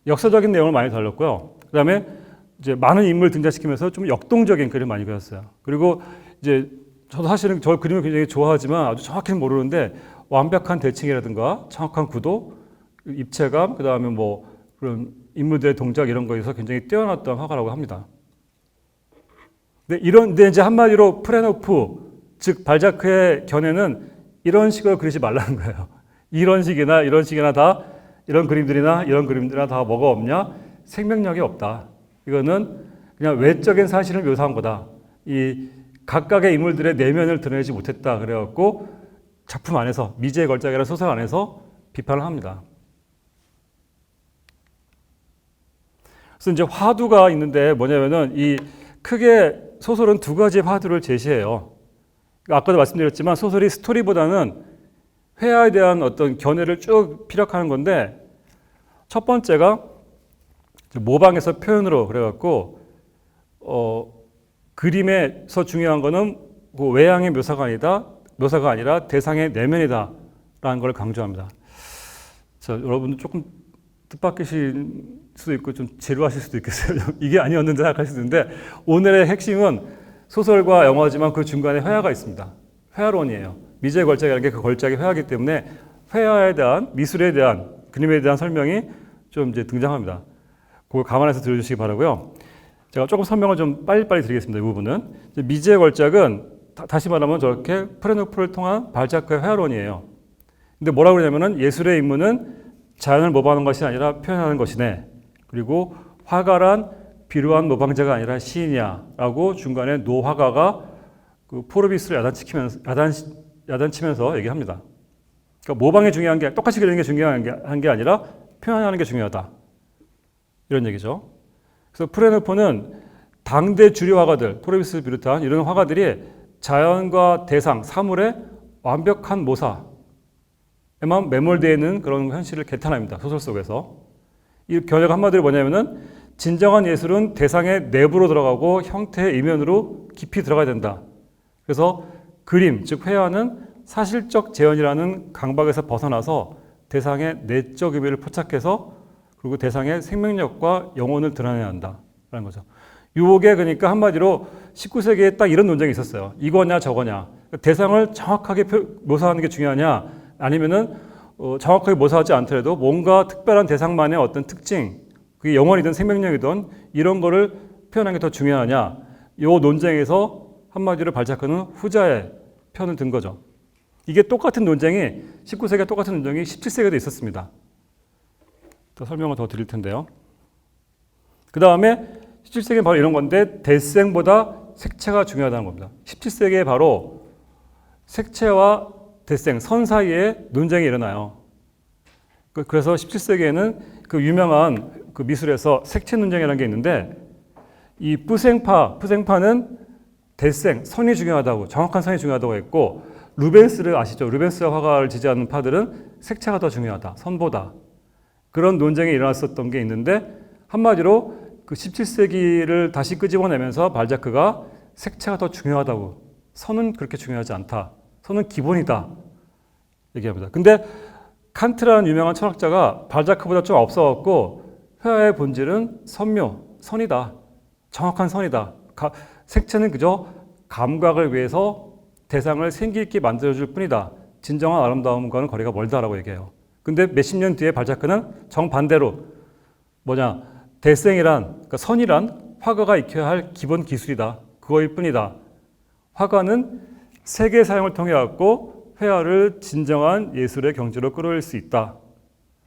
역사적인 내용을 많이 다뤘고요. 그 다음에 이제 많은 인물 등장시키면서 좀 역동적인 그림을 많이 그렸어요. 그리고 이제 저도 사실은 저 그림을 굉장히 좋아하지만 아주 정확히는 모르는데 완벽한 대칭이라든가 정확한 구도, 입체감, 그 다음에 뭐 그런 인물들의 동작 이런 거에서 굉장히 뛰어났던 화가라고 합니다. 근데 이제 한마디로 프레노프, 즉 발자크의 견해는 이런 식으로 그리지 말라는 거예요. 이런 식이나 다 이런 그림들이나 다 뭐가 없냐? 생명력이 없다. 이거는 그냥 외적인 사실을 묘사한 거다. 이 각각의 인물들의 내면을 드러내지 못했다. 그래갖고 작품 안에서 미지의 걸작이라는 소설 안에서 비판을 합니다. 그래서 이제 화두가 있는데 뭐냐면은 이 크게 소설은 두 가지 화두를 제시해요. 아까도 말씀드렸지만 소설이 스토리보다는 회화에 대한 어떤 견해를 쭉 피력하는 건데 첫 번째가 모방에서 표현으로 그래갖고 그림에서 중요한 거는 그 외양의 묘사가 아니라 대상의 내면이다라는 걸 강조합니다. 자, 여러분들 조금 뜻밖이실 수도 있고 좀 지루하실 수도 있겠어요. 이게 아니었는데 생각하실 수 있는데 오늘의 핵심은 소설과 영화지만 그 중간에 회화가 있습니다. 회화론이에요. 미지의 걸작이라는 게 그 걸작의 회화이기 때문에 회화에 대한 미술에 대한 그림에 대한 설명이 좀 이제 등장합니다. 그걸 감안해서 들어주시기 바라고요. 제가 조금 설명을 좀 빨리빨리 드리겠습니다. 이 부분은 미지의 걸작은 다시 말하면 저렇게 프레노프를 통한 발자크의 회화론이에요. 근데 뭐라고 그러냐면은 예술의 임무는 자연을 모방하는 것이 아니라 표현하는 것이네. 그리고 화가란 비루한 모방자가 아니라 시인이야라고 중간에 노 화가가 그 포르비스를 야단치면서 얘기합니다. 그러니까 모방이 중요한 게 똑같이 그리는 게 중요한 게 아니라 표현하는 게 중요하다. 이런 얘기죠. 그래서 프레노프는 당대 주류 화가들, 포르비스를 비롯한 이런 화가들이 자연과 대상, 사물의 완벽한 모사에만 매몰되어 있는 그런 현실을 개탄합니다. 소설 속에서. 이 견해가 한마디로 뭐냐면은 진정한 예술은 대상의 내부로 들어가고 형태의 이면으로 깊이 들어가야 된다. 그래서 그림, 즉 회화는 사실적 재현이라는 강박에서 벗어나서 대상의 내적 의미를 포착해서 그리고 대상의 생명력과 영혼을 드러내야 한다라는 거죠. 요게 그러니까 한마디로 19세기에 딱 이런 논쟁이 있었어요. 이거냐 저거냐. 대상을 정확하게 묘사하는 게 중요하냐 아니면은 정확하게 묘사하지 않더라도 뭔가 특별한 대상만의 어떤 특징, 그게 영혼이든 생명력이든 이런 거를 표현하는 게 더 중요하냐. 요 논쟁에서 한마디로 발자크는 후자의 편을 든 거죠. 이게 똑같은 논쟁이 19세기에 똑같은 논쟁이 17세기에도 있었습니다. 더 설명을 더 드릴 텐데요. 그 다음에 17세기는 바로 이런 건데 대생보다 색채가 중요하다는 겁니다. 17세기에 바로 색채와 대생, 선 사이에 논쟁이 일어나요. 그래서 17세기에는 그 유명한 그 미술에서 색채 논쟁이라는 게 있는데 이 푸생파는 대생, 선이 중요하다고, 정확한 선이 중요하다고 했고 루벤스를 아시죠? 루벤스 화가를 지지하는 파들은 색채가 더 중요하다, 선보다. 그런 논쟁이 일어났었던 게 있는데 한마디로 그 17세기를 다시 끄집어내면서 발자크가 색채가 더 중요하다고, 선은 그렇게 중요하지 않다, 선은 기본이다 얘기합니다. 근데 칸트라는 유명한 철학자가 발자크보다 좀 앞서갖고 회화의 본질은 선이다, 정확한 선이다. 색채는 그저 감각을 위해서 대상을 생기 있게 만들어줄 뿐이다. 진정한 아름다움과는 거리가 멀다라고 얘기해요. 근데 몇십 년 뒤에 발자크는 정반대로 대생이란, 그러니까 선이란 화가가 익혀야 할 기본 기술이다. 그거일 뿐이다. 화가는 세계 사용을 통해 갖고 회화를 진정한 예술의 경지로 끌어올릴 수 있다.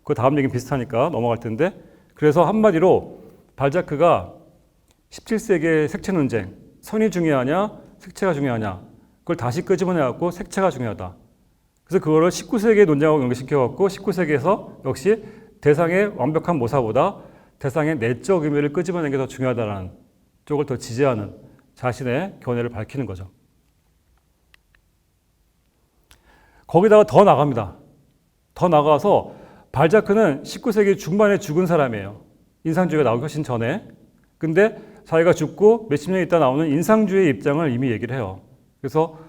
그 다음 얘기는 비슷하니까 넘어갈 텐데, 그래서 한마디로 발자크가 17세기의 색채 논쟁, 선이 중요하냐, 색채가 중요하냐, 그걸 다시 끄집어내 갖고 색채가 중요하다. 그래서 그거를 19세기의 논쟁하고 연결시켜 갖고 19세기에서 역시 대상의 완벽한 모사보다 대상의 내적 의미를 끄집어내는 게 더 중요하다는 쪽을 더 지지하는 자신의 견해를 밝히는 거죠. 거기다가 더 나갑니다. 더 나가서 발자크는 19세기 중반에 죽은 사람이에요. 인상주의가 나오기 훨씬 전에. 근데 자기가 죽고 몇십 년 있다 나오는 인상주의의 입장을 이미 얘기를 해요. 그래서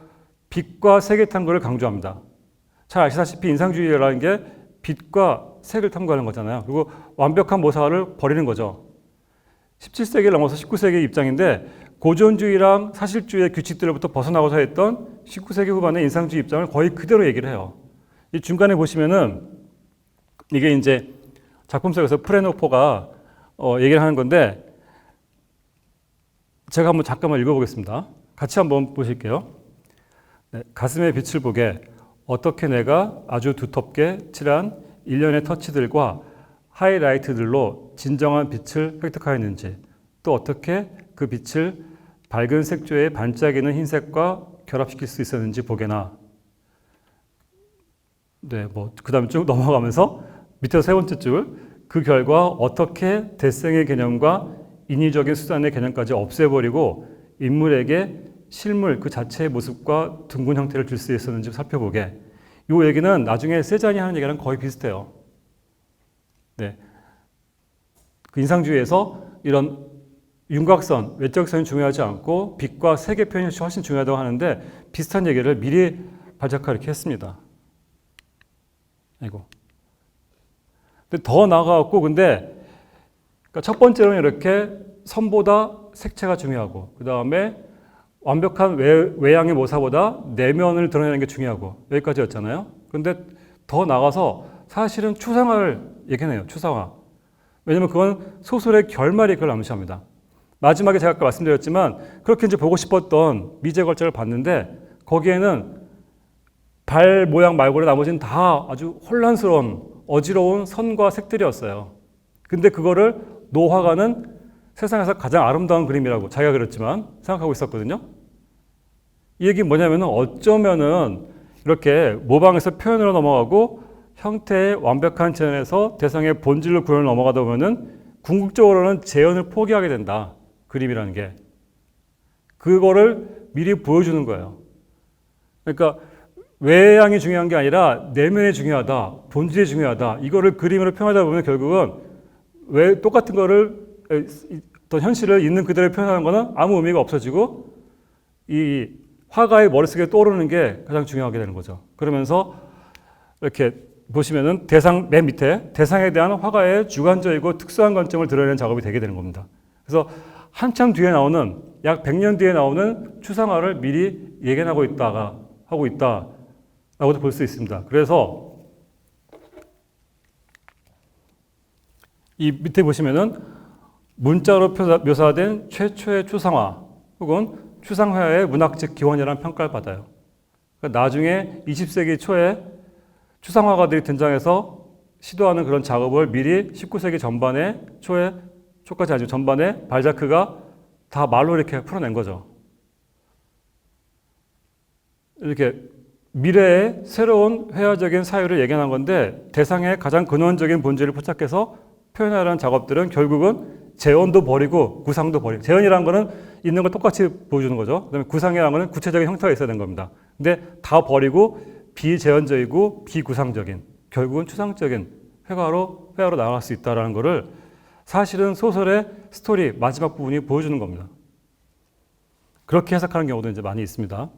빛과 색의 탐구를 강조합니다. 잘 아시다시피 인상주의라는 게 빛과 색을 탐구하는 거잖아요. 그리고 완벽한 모사를 버리는 거죠. 17세기를 넘어서 19세기 입장인데 고전주의랑 사실주의의 규칙들로부터 벗어나고자 했던 19세기 후반의 인상주의 입장을 거의 그대로 얘기를 해요. 이 중간에 보시면은 이게 이제 작품 속에서 프레노포가 얘기를 하는 건데 제가 한번 잠깐만 읽어보겠습니다. 같이 한번 보실게요. 네, 가슴의 빛을 보게 어떻게 내가 아주 두텁게 칠한 일련의 터치들과 하이라이트들로 진정한 빛을 획득하였는지 또 어떻게 그 빛을 밝은 색조의 반짝이는 흰색과 결합시킬 수 있었는지 보게나. 네, 그 다음에 쭉 넘어가면서 밑에서 세 번째 줄, 그 결과 어떻게 대생의 개념과 인위적인 수단의 개념까지 없애버리고 인물에게 실물 그 자체의 모습과 둥근 형태를 줄 수 있었는지 살펴보게. 이 얘기는 나중에 세잔이 하는 얘기랑 거의 비슷해요. 네. 그 인상주의에서 이런 윤곽선, 외적선이 중요하지 않고 빛과 색의 표현이 훨씬 중요하다고 하는데 비슷한 얘기를 미리 발작하 이렇게 했습니다. 아이고. 근데 더 나아가고 근데 그러니까 첫 번째로는 이렇게 선보다 색채가 중요하고 그 다음에 완벽한 외양의 모사보다 내면을 드러내는 게 중요하고 여기까지였잖아요. 그런데 더 나가서 사실은 추상화를 얘기해요. 추상화. 왜냐하면 그건 소설의 결말이 그걸 암시합니다. 마지막에 제가 아까 말씀드렸지만 그렇게 이제 보고 싶었던 미제 걸작을 봤는데 거기에는 발 모양 말고는 나머지는 다 아주 혼란스러운 어지러운 선과 색들이었어요. 근데 그거를 노화가는 세상에서 가장 아름다운 그림이라고 자기가 그랬지만 생각하고 있었거든요. 이 얘기는 뭐냐면은 어쩌면은 이렇게 모방에서 표현으로 넘어가고 형태의 완벽한 재현에서 대상의 본질로 구현을 넘어가다 보면은 궁극적으로는 재현을 포기하게 된다. 그림이라는 게. 그거를 미리 보여주는 거예요. 그러니까 외양이 중요한 게 아니라 내면이 중요하다. 본질이 중요하다. 이거를 그림으로 표현하다 보면 결국은 왜 똑같은 거를 어떤 현실을 있는 그대로 표현하는 거는 아무 의미가 없어지고 이 화가의 머릿속에 떠오르는 게 가장 중요하게 되는 거죠. 그러면서 이렇게 보시면은 대상 맨 밑에 대상에 대한 화가의 주관적이고 특수한 관점을 드러내는 작업이 되게 되는 겁니다. 그래서 한참 뒤에 나오는 약 100년 뒤에 나오는 추상화를 미리 예견하고 하고 있다라고도 볼 수 있습니다. 그래서 이 밑에 보시면은 문자로 묘사된 최초의 추상화 혹은 추상화의 문학적 기원이라는 평가를 받아요. 그러니까 나중에 20세기 초에 추상화가들이 등장해서 시도하는 그런 작업을 미리 19세기 초까지 아니죠. 전반에 발자크가 다 말로 이렇게 풀어낸 거죠. 이렇게 미래의 새로운 회화적인 사유를 예견한 건데 대상의 가장 근원적인 본질을 포착해서 표현하려는 작업들은 결국은 재현도 버리고 구상도 버리고 재현이라는 거는 있는 걸 똑같이 보여주는 거죠. 그다음에 구상이라는 거는 구체적인 형태가 있어야 되는 겁니다. 근데 다 버리고 비재현적이고 비구상적인 결국은 추상적인 회화로 나아갈 수 있다는 것을 사실은 소설의 스토리 마지막 부분이 보여주는 겁니다. 그렇게 해석하는 경우도 이제 많이 있습니다.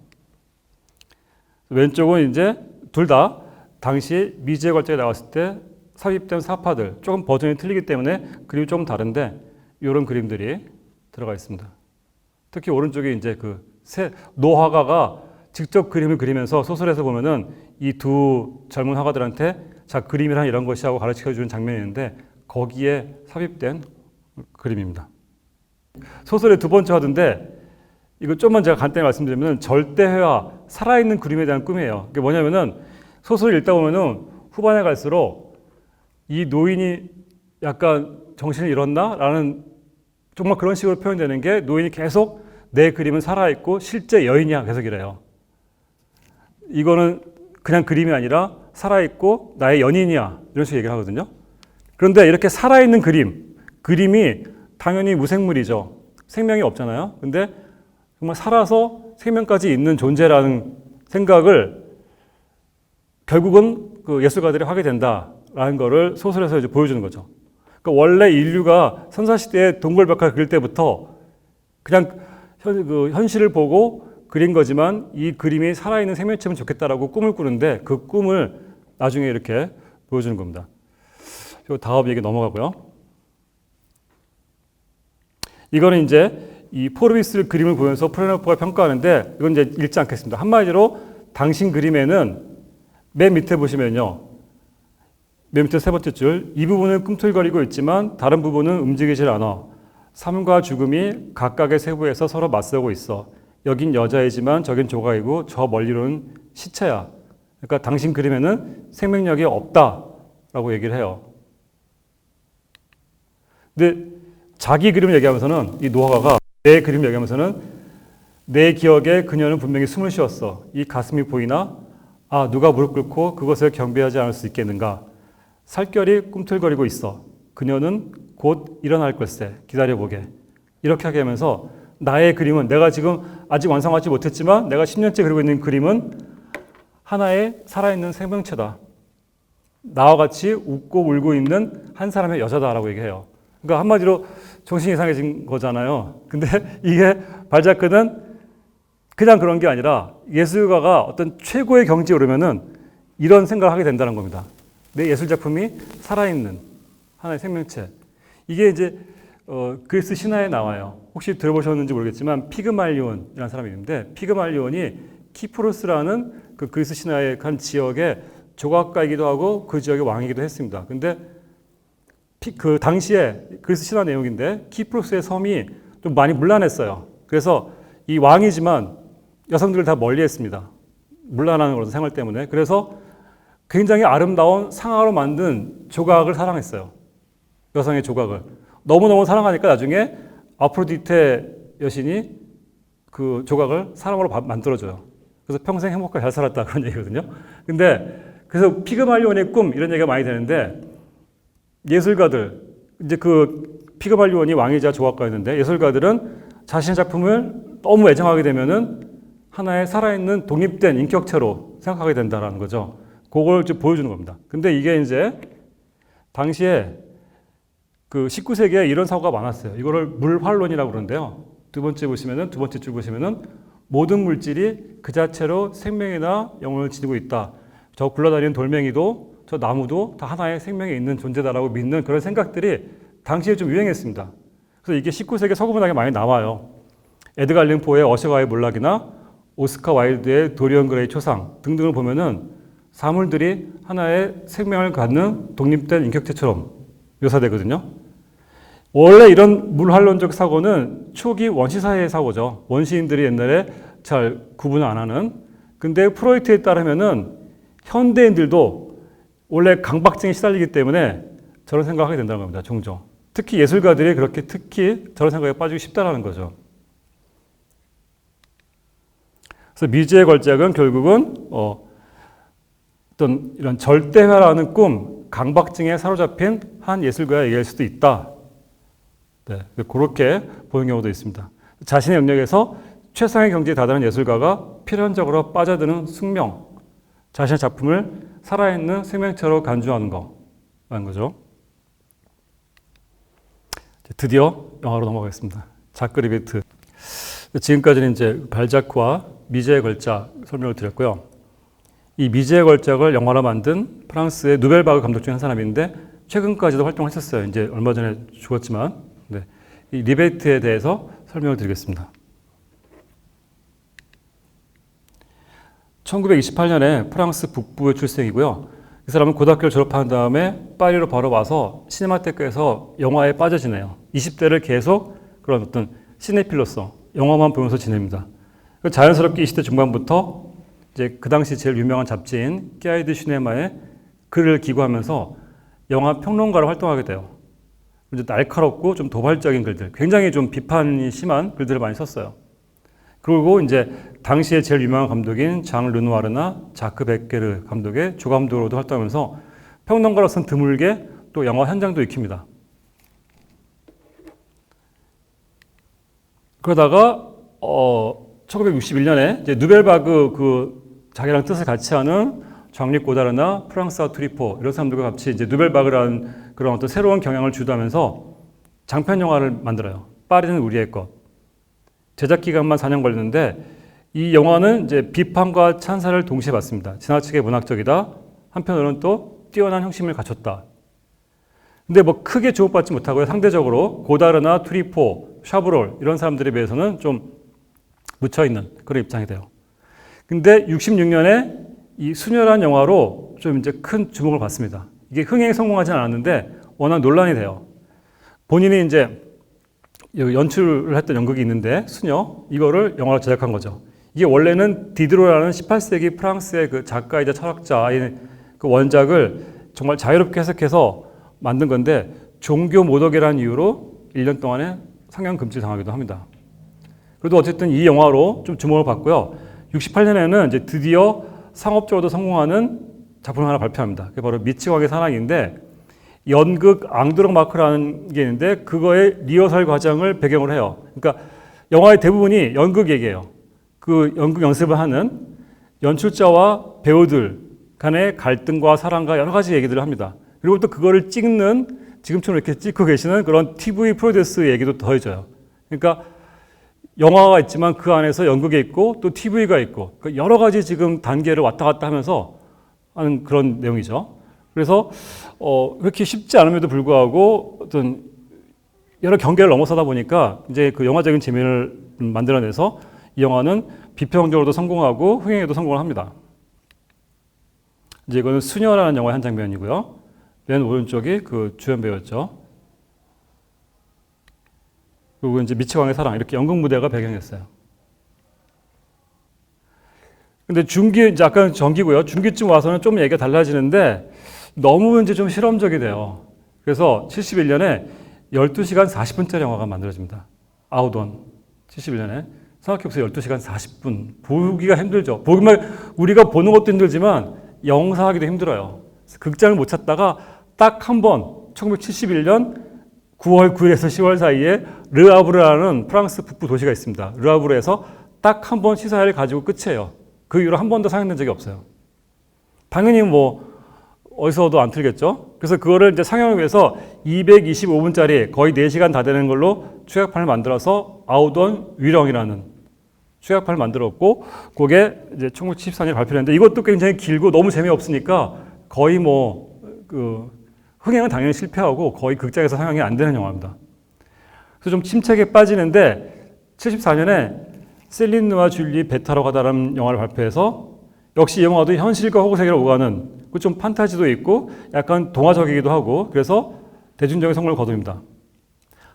왼쪽은 이제 둘 다 당시 미지의 걸작에 나왔을 때 삽입된 사파들 조금 버전이 틀리기 때문에 그림이 조금 다른데 이런 그림들이 들어가 있습니다. 특히 오른쪽에 이제 노화가가 직접 그림을 그리면서 소설에서 보면은 이 두 젊은 화가들한테 자 그림이란 이런 것이 하고 가르쳐 주는 장면이 있는데 거기에 삽입된 그림입니다. 소설의 두 번째 화두인데 이거 좀만 제가 간단히 말씀드리면 절대회화, 살아있는 그림에 대한 꿈이에요. 그게 뭐냐면은 소설을 읽다 보면은 후반에 갈수록 이 노인이 약간 정신을 잃었나? 라는 정말 그런 식으로 표현되는 게 노인이 계속 내 그림은 살아있고 실제 여인이야 계속 이래요. 이거는 그냥 그림이 아니라 살아있고 나의 연인이야 이런 식으로 얘기를 하거든요. 그런데 이렇게 살아있는 그림이 당연히 무생물이죠. 생명이 없잖아요. 근데 정말 살아서 생명까지 있는 존재라는 생각을 결국은 그 예술가들이 하게 된다라는 거를 소설에서 이제 보여주는 거죠. 그러니까 원래 인류가 선사시대에 동굴벽화를 그릴 때부터 그냥 현실을 보고 그린 거지만 이 그림이 살아있는 생명체면 좋겠다라고 꿈을 꾸는데 그 꿈을 나중에 이렇게 보여주는 겁니다. 다음 얘기 넘어가고요. 이거는 이제 이 포르비스 그림을 보면서 프레네포가 평가하는데 이건 이제 읽지 않겠습니다. 한마디로 당신 그림에는 맨 밑에 보시면요. 맨 밑에 세 번째 줄, 이 부분은 꿈틀거리고 있지만 다른 부분은 움직이질 않아. 삶과 죽음이 각각의 세부에서 서로 맞서고 있어. 여긴 여자이지만 저긴 조각이고 저 멀리로는 시체야. 그러니까 당신 그림에는 생명력이 없다라고 얘기를 해요. 근데 자기 그림을 얘기하면서는 이 노화가가 내 그림을 얘기하면서는 내 기억에 그녀는 분명히 숨을 쉬었어. 이 가슴이 보이나? 아, 누가 무릎 꿇고 그것을 경배하지 않을 수 있겠는가? 살결이 꿈틀거리고 있어. 그녀는 곧 일어날 걸세. 기다려보게. 이렇게 하게 하면서 나의 그림은 내가 지금 아직 완성하지 못했지만 내가 10년째 그리고 있는 그림은 하나의 살아있는 생명체다. 나와 같이 웃고 울고 있는 한 사람의 여자다라고 얘기해요. 그러니까 한마디로 정신이 이상해진 거잖아요. 근데 이게 발자크는 그냥 그런 게 아니라 예술가가 어떤 최고의 경지에 오르면은 이런 생각을 하게 된다는 겁니다. 내 예술 작품이 살아있는 하나의 생명체. 이게 이제 그리스 신화에 나와요. 혹시 들어보셨는지 모르겠지만 피그말리온이라는 사람이 있는데 피그말리온이 키프로스라는 그 그리스 신화의 한 지역의 조각가이기도 하고 그 지역의 왕이기도 했습니다. 근데 그 당시에 그리스 신화 내용인데 키프로스의 섬이 좀 많이 문란했어요. 그래서 이 왕이지만 여성들을 다 멀리했습니다. 문란한 그런 생활 때문에. 그래서 굉장히 아름다운 상아로 만든 조각을 사랑했어요. 여성의 조각을. 너무너무 사랑하니까 나중에 아프로디테 여신이 그 조각을 사람으로 만들어줘요. 그래서 평생 행복하게 잘 살았다 그런 얘기거든요. 근데 그래서 피그말리온의 꿈 이런 얘기가 많이 되는데 예술가들 이제 그 피그말리온이 왕이자 조각가였는데 예술가들은 자신의 작품을 너무 애정하게 되면은 하나의 살아있는 독립된 인격체로 생각하게 된다라는 거죠. 그걸 좀 보여주는 겁니다. 근데 이게 이제 당시에 그 19세기에 이런 사고가 많았어요. 이거를 물환론이라고 그러는데요. 두 번째 줄 보시면은 모든 물질이 그 자체로 생명이나 영혼을 지니고 있다. 저 굴러다니는 돌멩이도 저 나무도 다 하나의 생명이 있는 존재다라고 믿는 그런 생각들이 당시에 좀 유행했습니다. 그래서 이게 19세기 서구문학에 많이 나와요. 에드가 알린 포의 어셔가의 몰락이나 오스카 와일드의 도리언 그레이 초상 등등을 보면은 사물들이 하나의 생명을 갖는 독립된 인격체처럼 묘사되거든요. 원래 이런 물환론적 사고는 초기 원시사회의 사고죠. 원시인들이 옛날에 잘 구분을 안 하는. 근데 프로이트에 따르면은 현대인들도 원래 강박증에 시달리기 때문에 저런 생각을 하게 된다는 겁니다. 종종. 특히 예술가들이 그렇게 특히 저런 생각에 빠지기 쉽다는 거죠. 그래서 미지의 걸작은 결국은 어떤 이런 절대화라는 꿈, 강박증에 사로잡힌 한 예술가의 얘기일 수도 있다. 네, 그렇게 보는 경우도 있습니다. 자신의 영역에서 최상의 경지에 다다른 예술가가 필연적으로 빠져드는 숙명, 자신의 작품을 살아있는 생명체로 간주하는 거라는 거죠. 드디어 영화로 넘어가겠습니다. 자크 리베트. 지금까지는 이제 발자크와 미제의 걸작 설명을 드렸고요. 이 미제의 걸작을 영화로 만든 프랑스의 누벨바그 감독 중 한 사람인데 최근까지도 활동했었어요. 이제 얼마 전에 죽었지만. 네. 이 리베트에 대해서 설명을 드리겠습니다. 1928년에 프랑스 북부의 출생이고요. 이 사람은 고등학교를 졸업한 다음에 파리로 바로 와서 시네마테크에서 영화에 빠져지네요. 20대를 계속 그런 어떤 시네필로서 영화만 보면서 지냅니다. 자연스럽게 20대 중반부터 이제 그 당시 제일 유명한 잡지인 끼아이드 시네마에 글을 기고하면서 영화 평론가로 활동하게 돼요. 이제 날카롭고 좀 도발적인 글들, 굉장히 좀 비판이 심한 글들을 많이 썼어요. 그리고 이제 당시에 제일 유명한 감독인 장 르누아르나 자크 베케르 감독의 주감독으로도 활동하면서 평론가로서는 드물게 또 영화 현장도 익힙니다. 그러다가 1961년에 이제 누벨바그 그 자기랑 뜻을 같이 하는 장리 고다르나 프랑스와 트리포 이런 사람들과 같이 이제 누벨바그라는 그런 어떤 새로운 경향을 주도하면서 장편 영화를 만들어요. 파리는 우리의 것. 제작 기간만 4년 걸렸는데 이 영화는 이제 비판과 찬사를 동시에 받습니다. 지나치게 문학적이다. 한편으로는 또 뛰어난 형심을 갖췄다. 근데 뭐 크게 주목받지 못하고요. 상대적으로 고다르나 트리포 샤브롤 이런 사람들에 비해서는 좀 묻혀있는 그런 입장이 돼요. 근데 66년에 이 수녀라는 영화로 좀 이제 큰 주목을 받습니다. 이게 흥행에 성공하진 않았는데 워낙 논란이 돼요. 본인이 이제 연출을 했던 연극이 있는데 수녀 이거를 영화로 제작한 거죠. 이게 원래는 디드로라는 18세기 프랑스의 그 작가이자 철학자의 그 원작을 정말 자유롭게 해석해서 만든 건데 종교 모독이라는 이유로 1년 동안에 상영 금지 당하기도 합니다. 그래도 어쨌든 이 영화로 좀 주목을 받고요. 68년에는 이제 드디어 상업적으로도 성공하는 작품을 하나 발표합니다. 그게 바로 미치광이의 사랑인데 연극 앙드로마크라는 게 있는데 그거의 리허설 과정을 배경으로 해요. 그러니까 영화의 대부분이 연극 얘기예요. 그 연극 연습을 하는 연출자와 배우들 간의 갈등과 사랑과 여러 가지 얘기들을 합니다. 그리고 또 그거를 찍는 지금처럼 이렇게 찍고 계시는 그런 TV 프로듀스 얘기도 더해져요. 그러니까 영화가 있지만 그 안에서 연극이 있고 또 TV가 있고 여러 가지 지금 단계를 왔다 갔다 하면서 하는 그런 내용이죠. 그래서 그렇게 쉽지 않음에도 불구하고 어떤 여러 경계를 넘어서다 보니까 이제 그 영화적인 재미를 만들어내서 이 영화는 비평적으로도 성공하고 흥행에도 성공을 합니다. 이제 이거는 수녀라는 영화의 한 장면이고요. 맨 오른쪽이 그 주연 배우였죠. 그리고 이제 미치광이의 사랑 이렇게 연극 무대가 배경이었어요. 근데 중기 이제 아까 전기고요. 중기쯤 와서는 좀 얘기가 달라지는데 너무 이제 좀 실험적이 돼요. 그래서 71년에 12시간 40분짜리 영화가 만들어집니다. 아웃원 71년에 생각해보세요. 12시간 40분 보기가 힘들죠. 보기만 우리가 보는 것도 힘들지만 영상하기도 힘들어요. 극장을 못 찾다가 딱 한 번 1971년 9월 9일에서 10월 사이에 르아브르라는 프랑스 북부 도시가 있습니다. 르아브르에서 딱 한 번 시사회를 가지고 끝이에요. 그 이후로 한 번도 상영된 적이 없어요. 당연히 뭐 어디서도 안 틀겠죠. 그래서 그거를 이제 상영을 위해서 225분짜리 거의 4시간 다 되는 걸로 추격판을 만들어서 아웃원 위령이라는 추격판을 만들었고 그게 이제 1974년에 발표했는데 이것도 굉장히 길고 너무 재미없으니까 거의 뭐 그 흥행은 당연히 실패하고 거의 극장에서 상영이 안 되는 영화입니다. 그래서 좀 침체기에 빠지는데 74년에 셀린 누아 줄리 베타로 가다라는 영화를 발표해서 역시 이 영화도 현실과 허구 세계를 오가는 좀 판타지도 있고 약간 동화적이기도 하고 그래서 대중적인 성공을 거둡니다.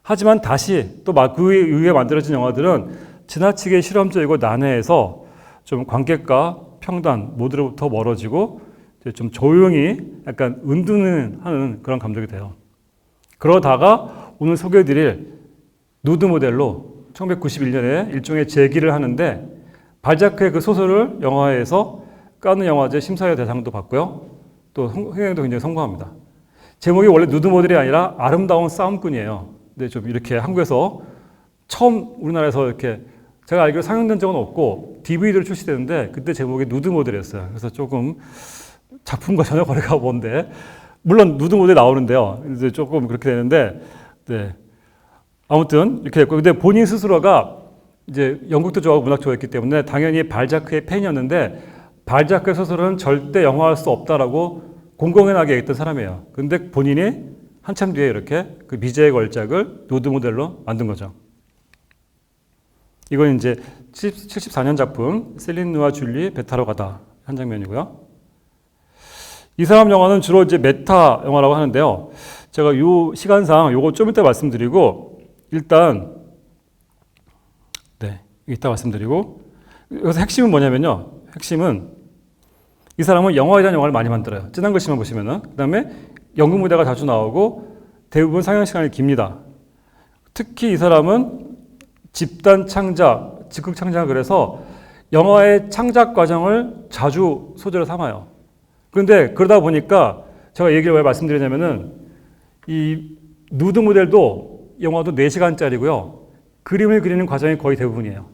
하지만 다시 또 그 이후에 만들어진 영화들은 지나치게 실험적이고 난해해서 좀 관객과 평단 모두로부터 멀어지고 좀 조용히 약간 은둔하는 그런 감정이 돼요. 그러다가 오늘 소개해드릴 누드 모델로 1991년에 일종의 재기를 하는데 발자크의 그 소설을 영화에서 카느 영화제 심사위원 대상도 받고요. 또 흥행도 굉장히 성공합니다. 제목이 원래 누드 모델이 아니라 아름다운 싸움꾼이에요. 근데 좀 이렇게 한국에서 처음 우리나라에서 이렇게 제가 알기로 상영된 적은 없고 DVD로 출시되는데 그때 제목이 누드 모델이었어요. 그래서 조금 작품과 전혀 거리가 먼데 물론 누드 모델 나오는데요. 이제 조금 그렇게 되는데 네. 아무튼 이렇게 됐고 근데 본인 스스로가 이제 연극도 좋아하고 문학 좋아했기 때문에 당연히 발자크의 팬이었는데 발자크의 소설은 절대 영화할 수 없다라고 공공연하게 얘기했던 사람이에요. 근데 본인이 한참 뒤에 이렇게 그 미제의 걸작을 누드 모델로 만든 거죠. 이건 이제 74년 작품 셀린 누아 줄리 베타로 가다 한 장면이고요. 이 사람 영화는 주로 이제 메타 영화라고 하는데요. 제가 이 시간상 요거 좀 이따 말씀드리고 일단 네, 이따 말씀드리고 여기서 핵심은 뭐냐면요. 핵심은 이 사람은 영화에 대한 영화를 많이 만들어요. 진한 글씨만 보시면은. 그다음에 연극 무대가 자주 나오고 대부분 상영 시간이 깁니다. 특히 이 사람은 집단 창작, 즉극 창작을 해서 영화의 창작 과정을 자주 소재로 삼아요. 그런데 그러다 보니까 제가 얘기를 왜 말씀드리냐면은 이 누드 모델도 영화도 4시간짜리고요. 그림을 그리는 과정이 거의 대부분이에요.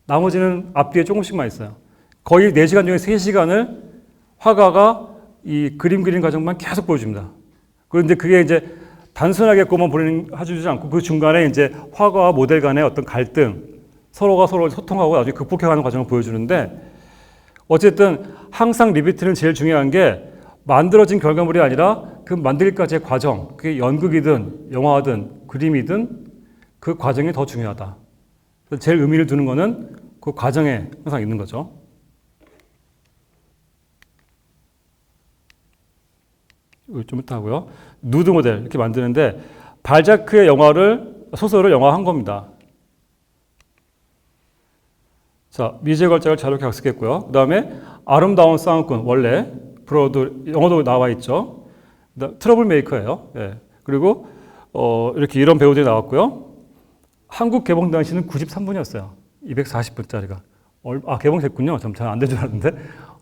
나머지는 앞뒤에 조금씩만 있어요. 거의 4시간 중에 3시간을 화가가 이 그림 그리는 과정만 계속 보여줍니다. 그런데 그게 이제 단순하게만 보여주지 않고 그 중간에 이제 화가와 모델 간의 어떤 갈등, 서로가 서로 소통하고 나중에 극복해가는 과정을 보여주는데 어쨌든 항상 리비트는 제일 중요한 게 만들어진 결과물이 아니라 그 만들기까지의 과정, 그게 연극이든 영화든 그림이든 그 과정이 더 중요하다. 제일 의미를 두는 거는 그 과정에 항상 있는 거죠. 좀 이따 하고요. 누드 모델 이렇게 만드는데 발자크의 소설을 영화한 겁니다. 자, 미제 걸작을 자료롭게 학습했고요. 그 다음에 아름다운 싸움꾼, 원래 브로드 영어도 나와 있죠. 트러블 메이커예요. 예. 그리고 이렇게 이런 배우들이 나왔고요. 한국 개봉 당시는 93분이었어요. 240분짜리가. 개봉됐군요. 좀 잘 안 된 줄 알았는데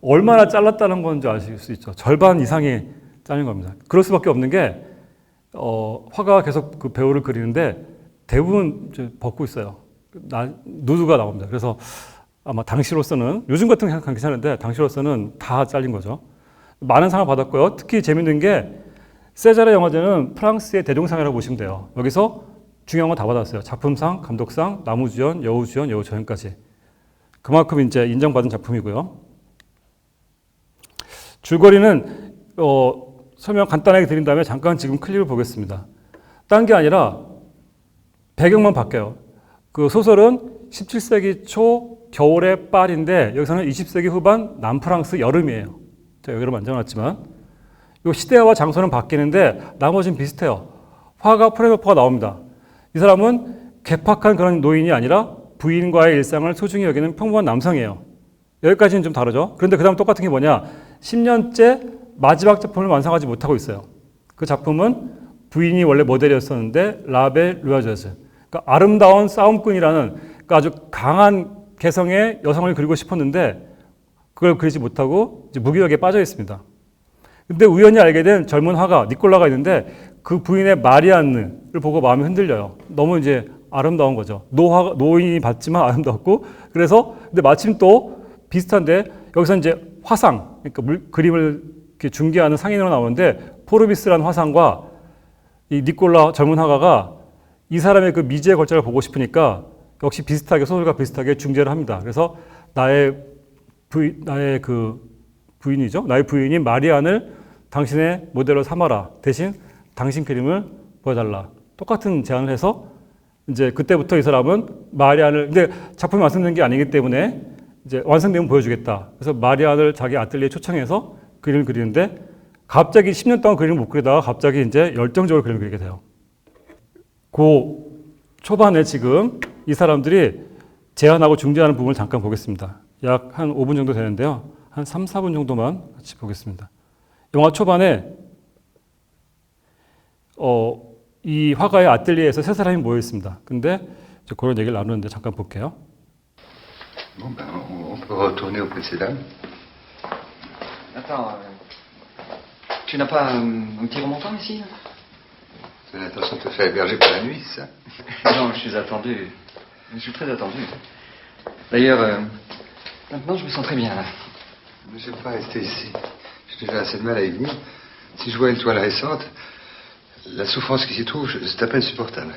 얼마나 잘랐다는 건지 아실 수 있죠. 절반 이상이 잘린 겁니다. 그럴 수밖에 없는 게 화가가 계속 그 배우를 그리는데 대부분 벗고 있어요. 누드가 나옵니다. 그래서 아마 당시로서는 요즘 같은 건 괜찮은데 당시로서는 다 잘린 거죠. 많은 상을 받았고요. 특히 재밌는 게 세자르 영화제는 프랑스의 대종상이라고 보시면 돼요. 여기서 중요한 건 다 받았어요. 작품상, 감독상, 나무주연, 여우주연, 여우조연까지. 그만큼 이제 인정받은 작품이고요. 줄거리는 설명 간단하게 드린 다음에 잠깐 지금 클립을 보겠습니다. 딴 게 아니라 배경만 바뀌어요. 그 소설은 17세기 초 겨울의 파리인데 여기서는 20세기 후반 남프랑스 여름이에요. 제가 여기로 만져놨지만 이 시대와 장소는 바뀌는데 나머지는 비슷해요. 화가 프레노프가 나옵니다. 이 사람은 괴팍한 그런 노인이 아니라 부인과의 일상을 소중히 여기는 평범한 남성이에요. 여기까지는 좀 다르죠. 그런데 그 다음 똑같은 게 뭐냐, 10년째 마지막 작품을 완성하지 못하고 있어요. 그 작품은 부인이 원래 모델이었었는데 라베 루아제즈, 그러니까 아름다운 싸움꾼이라는 그러니까 아주 강한 개성의 여성을 그리고 싶었는데 그걸 그리지 못하고 이제 무기력에 빠져 있습니다. 근데 우연히 알게 된 젊은 화가 니콜라가 있는데 그 부인의 마리안느를 보고 마음이 흔들려요. 너무 이제 아름다운 거죠. 노인이 봤지만 아름답고, 그래서 근데 마침 또 비슷한데 여기서 이제 화상, 그러니까 그림을 이렇게 중개하는 상인으로 나오는데 포르비스라는 화상과 이 니콜라 젊은 화가가 이 사람의 그 미지의 걸작을 보고 싶으니까 역시 비슷하게 소설과 비슷하게 중재를 합니다. 그래서 나의 부인이죠. 나의 부인인 마리안을 당신의 모델로 삼아라. 대신 당신 그림을 보여달라. 똑같은 제안을 해서 이제 그때부터 이 사람은 마리안을, 근데 작품이 완성된 게 아니기 때문에 이제 완성되면 보여주겠다. 그래서 마리안을 자기 아틀리에 초청해서 그림을 그리는데 갑자기 10년 동안 그림을 못 그리다가 갑자기 이제 열정적으로 그림을 그리게 돼요. 그 초반에 지금 이 사람들이 제안하고 중재하는 부분을 잠깐 보겠습니다. 약 한 5분 정도 되는데요. 한 3, 4분 정도만 같이 보겠습니다. 영화 초반에 이 화가의 아틀리에에서 세 사람이 모여 있습니다. 근데 그런 얘기를 나누는데 잠깐 볼게요. Bon, ben, on peut retourner au précédent. Attends, tu n'as pas un petit remontant ici? C'est l'intention de te faire héberger pour la nuit, ça? Non, je suis attendu. Je suis très attendu. D'ailleurs, maintenant je me sens très bien là. Mais je ne vais pas rester ici. J'ai déjà assez de mal à y venir. Si je vois une toile récente, la souffrance qui s'y trouve, c'est à peine supportable.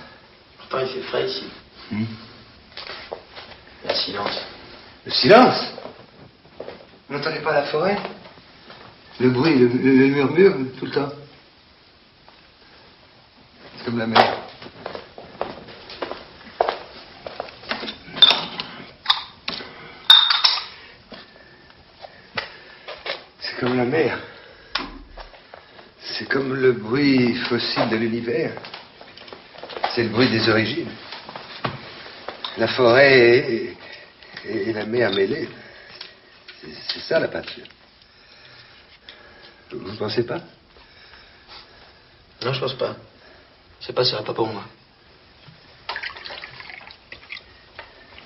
Pourtant, il fait frais ici. Il y a silence. Le silence? Vous n'entendez pas la forêt? Le bruit, le murmure, tout le temps. C'est comme la mer. C'est comme la mer. C'est comme le bruit fossile de l'univers. C'est le bruit des origines. La forêt et la mer mêlée. C'est ça la peinture. Vous ne pensez pas? Non, je pense pas. C'est pas ça, pas pour moi.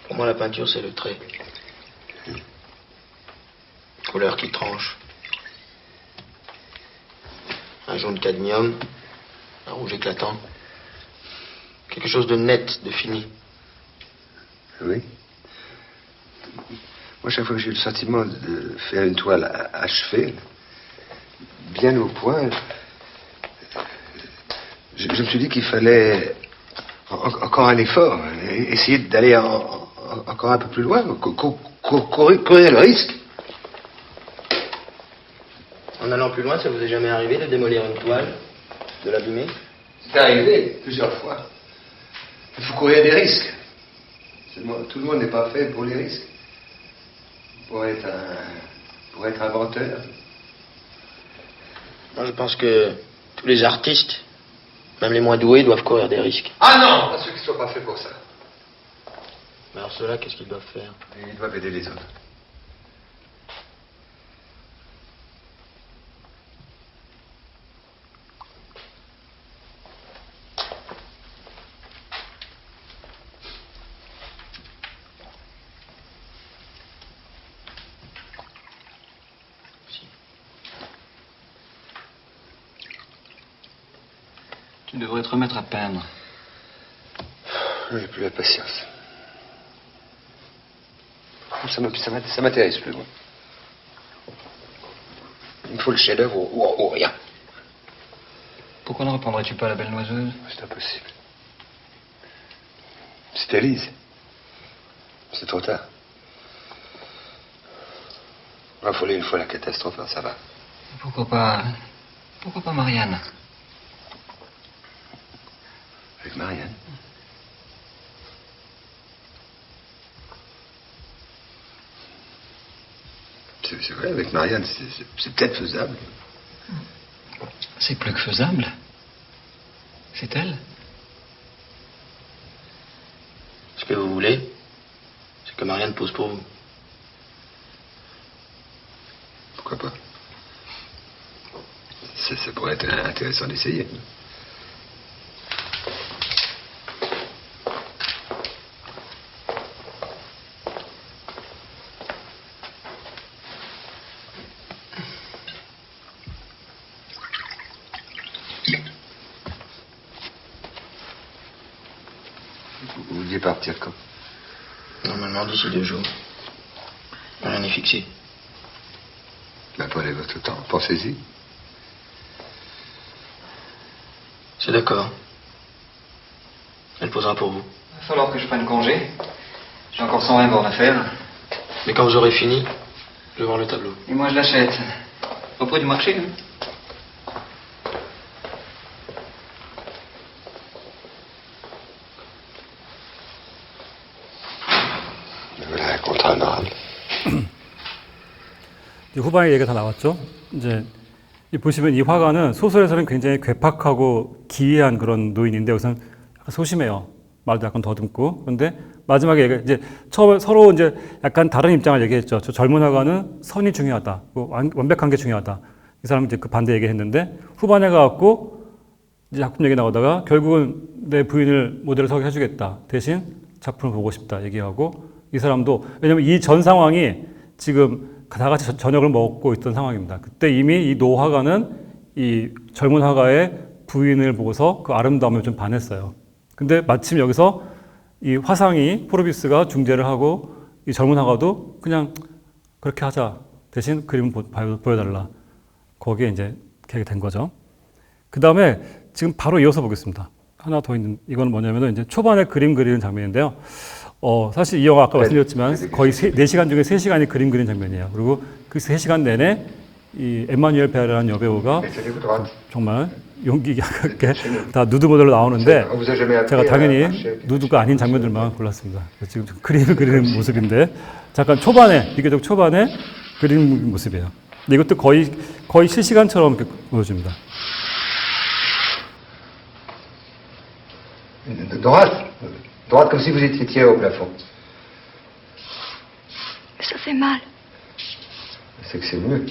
Pour moi, la peinture, c'est le trait. Couleur qui tranche. Un jaune cadmium, un rouge éclatant. Quelque chose de net, de fini. Oui. Moi, chaque fois que j'ai eu le sentiment de faire une toile achevée, bien au point, je me suis dit qu'il fallait encore un effort, essayer d'aller encore un peu plus loin, courir le risque. En allant plus loin, ça vous est jamais arrivé de démolir une toile, de l'abîmer? C'est arrivé plusieurs fois. Il faut courir des risques. Seulement, tout le monde n'est pas fait pour les risques. Pour être inventeur. Moi, je pense que tous les artistes, même les moins doués, doivent courir des risques. Ah non, pas ceux qui ne sont pas faits pour ça. Mais alors ceux-là, qu'est-ce qu'ils doivent faire? Ils doivent aider les autres. Tu devrais te remettre à peindre. Je n'ai plus la patience. Ça m'intéresse plus, moi. Il me faut le chef-d'œuvre ou rien. Pourquoi ne reprendrais-tu pas La Belle Noiseuse? C'est impossible. C'est Élise. C'est trop tard. Affolé une fois la catastrophe, alors ça va. Pourquoi pas Marianne? Avec Marianne. C'est vrai, avec Marianne, c'est peut-être faisable. C'est plus que faisable. C'est elle. Ce que vous voulez, c'est que Marianne pose pour vous. Pourquoi pas? Ça pourrait être intéressant d'essayer. Vous vouliez partir quand? Normalement, d'ici 2 jours. Rien n'est fixé. Ben, prenez votre temps. Pensez-y. C'est d'accord. Elle posera pour vous. Il va falloir que je prenne congé. J'ai encore 120 bornes à faire. Mais quand vous aurez fini, je vais voir le tableau. Et moi, je l'achète. Au prix du marché, hein. Voilà un contrat honorable. 이제 후반에 얘기가 다 나왔죠. 이제 이 보시면 이 화가는 소설에서는 굉장히 괴팍하고 기이한 그런 노인인데 여기서는 약간 소심해요. 말도 약간 더듬고. 그런데 마지막에 이제 처음에 서로 이제 약간 다른 입장을 얘기했죠. 저 젊은 화가는 선이 중요하다. 완벽한 게 중요하다. 이 사람은 이제 그 반대 얘기했는데 후반에 가갖고 이제 작품 얘기 나오다가 결국은 내 부인을 모델을 서게 해주겠다. 대신 작품을 보고 싶다 얘기하고 이 사람도 왜냐면 이 전 상황이 지금 다 같이 저녁을 먹고 있던 상황입니다. 그때 이미 이 노 화가는 이 젊은 화가의 부인을 보고서 그 아름다움에 좀 반했어요. 근데 마침 여기서 이 화상이 포르비스가 중재를 하고 이 젊은 화가도 그냥 그렇게 하자. 대신 그림을 보여달라. 거기에 이제 계획이 된 거죠. 그 다음에 지금 바로 이어서 보겠습니다. 하나 더 있는, 이건 뭐냐면은 이제 초반에 그림 그리는 장면인데요. 사실 이 영화 아까 말씀드렸지만 거의 4시간 중에 3시간이 그림 그리는 장면이에요. 그리고 그 3시간 내내 이 에마뉴엘 베라라는 여배우가 정말 용기 있게 다 누드 모델로 나오는데 제가 당연히 누드가 아닌 장면들만 골랐습니다. 지금 그림을 그리는 모습인데 잠깐 초반에, 비교적 초반에 그리는 모습이에요. 근데 이것도 거의 실시간처럼 이렇게 보여줍니다. Droite comme si vous étiez tiré au plafond. Ça fait mal. C'est que c'est mieux.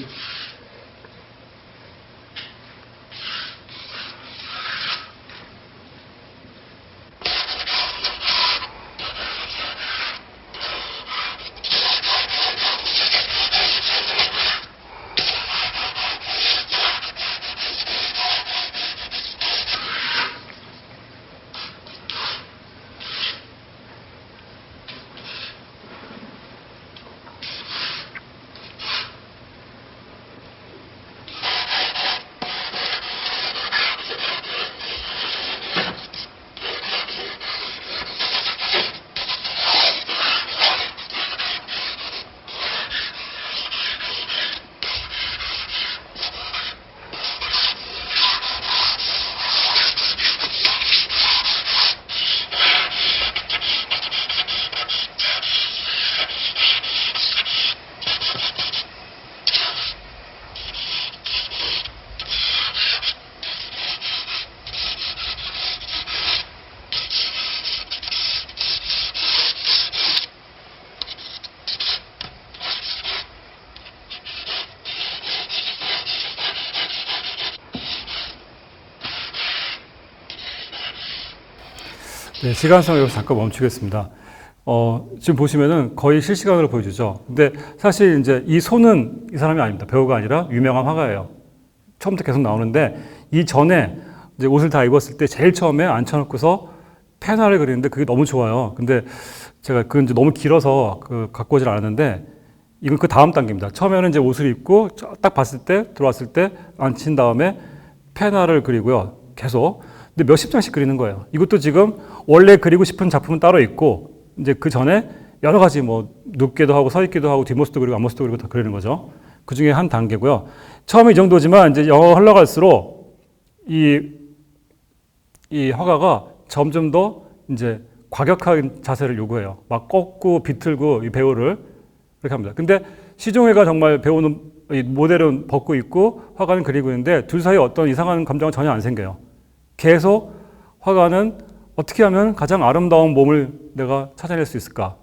네, 시간상으로 잠깐 멈추겠습니다. 지금 보시면은 거의 실시간으로 보여주죠. 근데 사실 이제 이 손은 이 사람이 아닙니다. 배우가 아니라 유명한 화가예요. 처음부터 계속 나오는데 이 전에 이제 옷을 다 입었을 때 제일 처음에 앉혀놓고서 펜화를 그리는데 그게 너무 좋아요. 근데 제가 그건 이제 너무 길어서 갖고 오질 않았는데 이건 그 다음 단계입니다. 처음에는 이제 옷을 입고 딱 봤을 때 들어왔을 때 앉힌 다음에 펜화를 그리고요. 계속. 근데 몇십 장씩 그리는 거예요. 이것도 지금 원래 그리고 싶은 작품은 따로 있고 이제 그 전에 여러 가지 뭐 눕기도 하고 서 있기도 하고 뒷모습도 그리고 앞모습도 그리고 다 그리는 거죠. 그 중에 한 단계고요. 처음에 이 정도지만 이제 영화가 흘러갈수록 이 화가가 점점 더 이제 과격한 자세를 요구해요. 막 꺾고 비틀고 이 배우를 그렇게 합니다. 근데 시종애가 정말 배우는 이 모델은 벗고 있고 화가는 그리고 있는데 둘 사이에 어떤 이상한 감정은 전혀 안 생겨요. 계속 화가는 어떻게 하면 가장 아름다운 몸을 내가 찾아낼 수 있을까?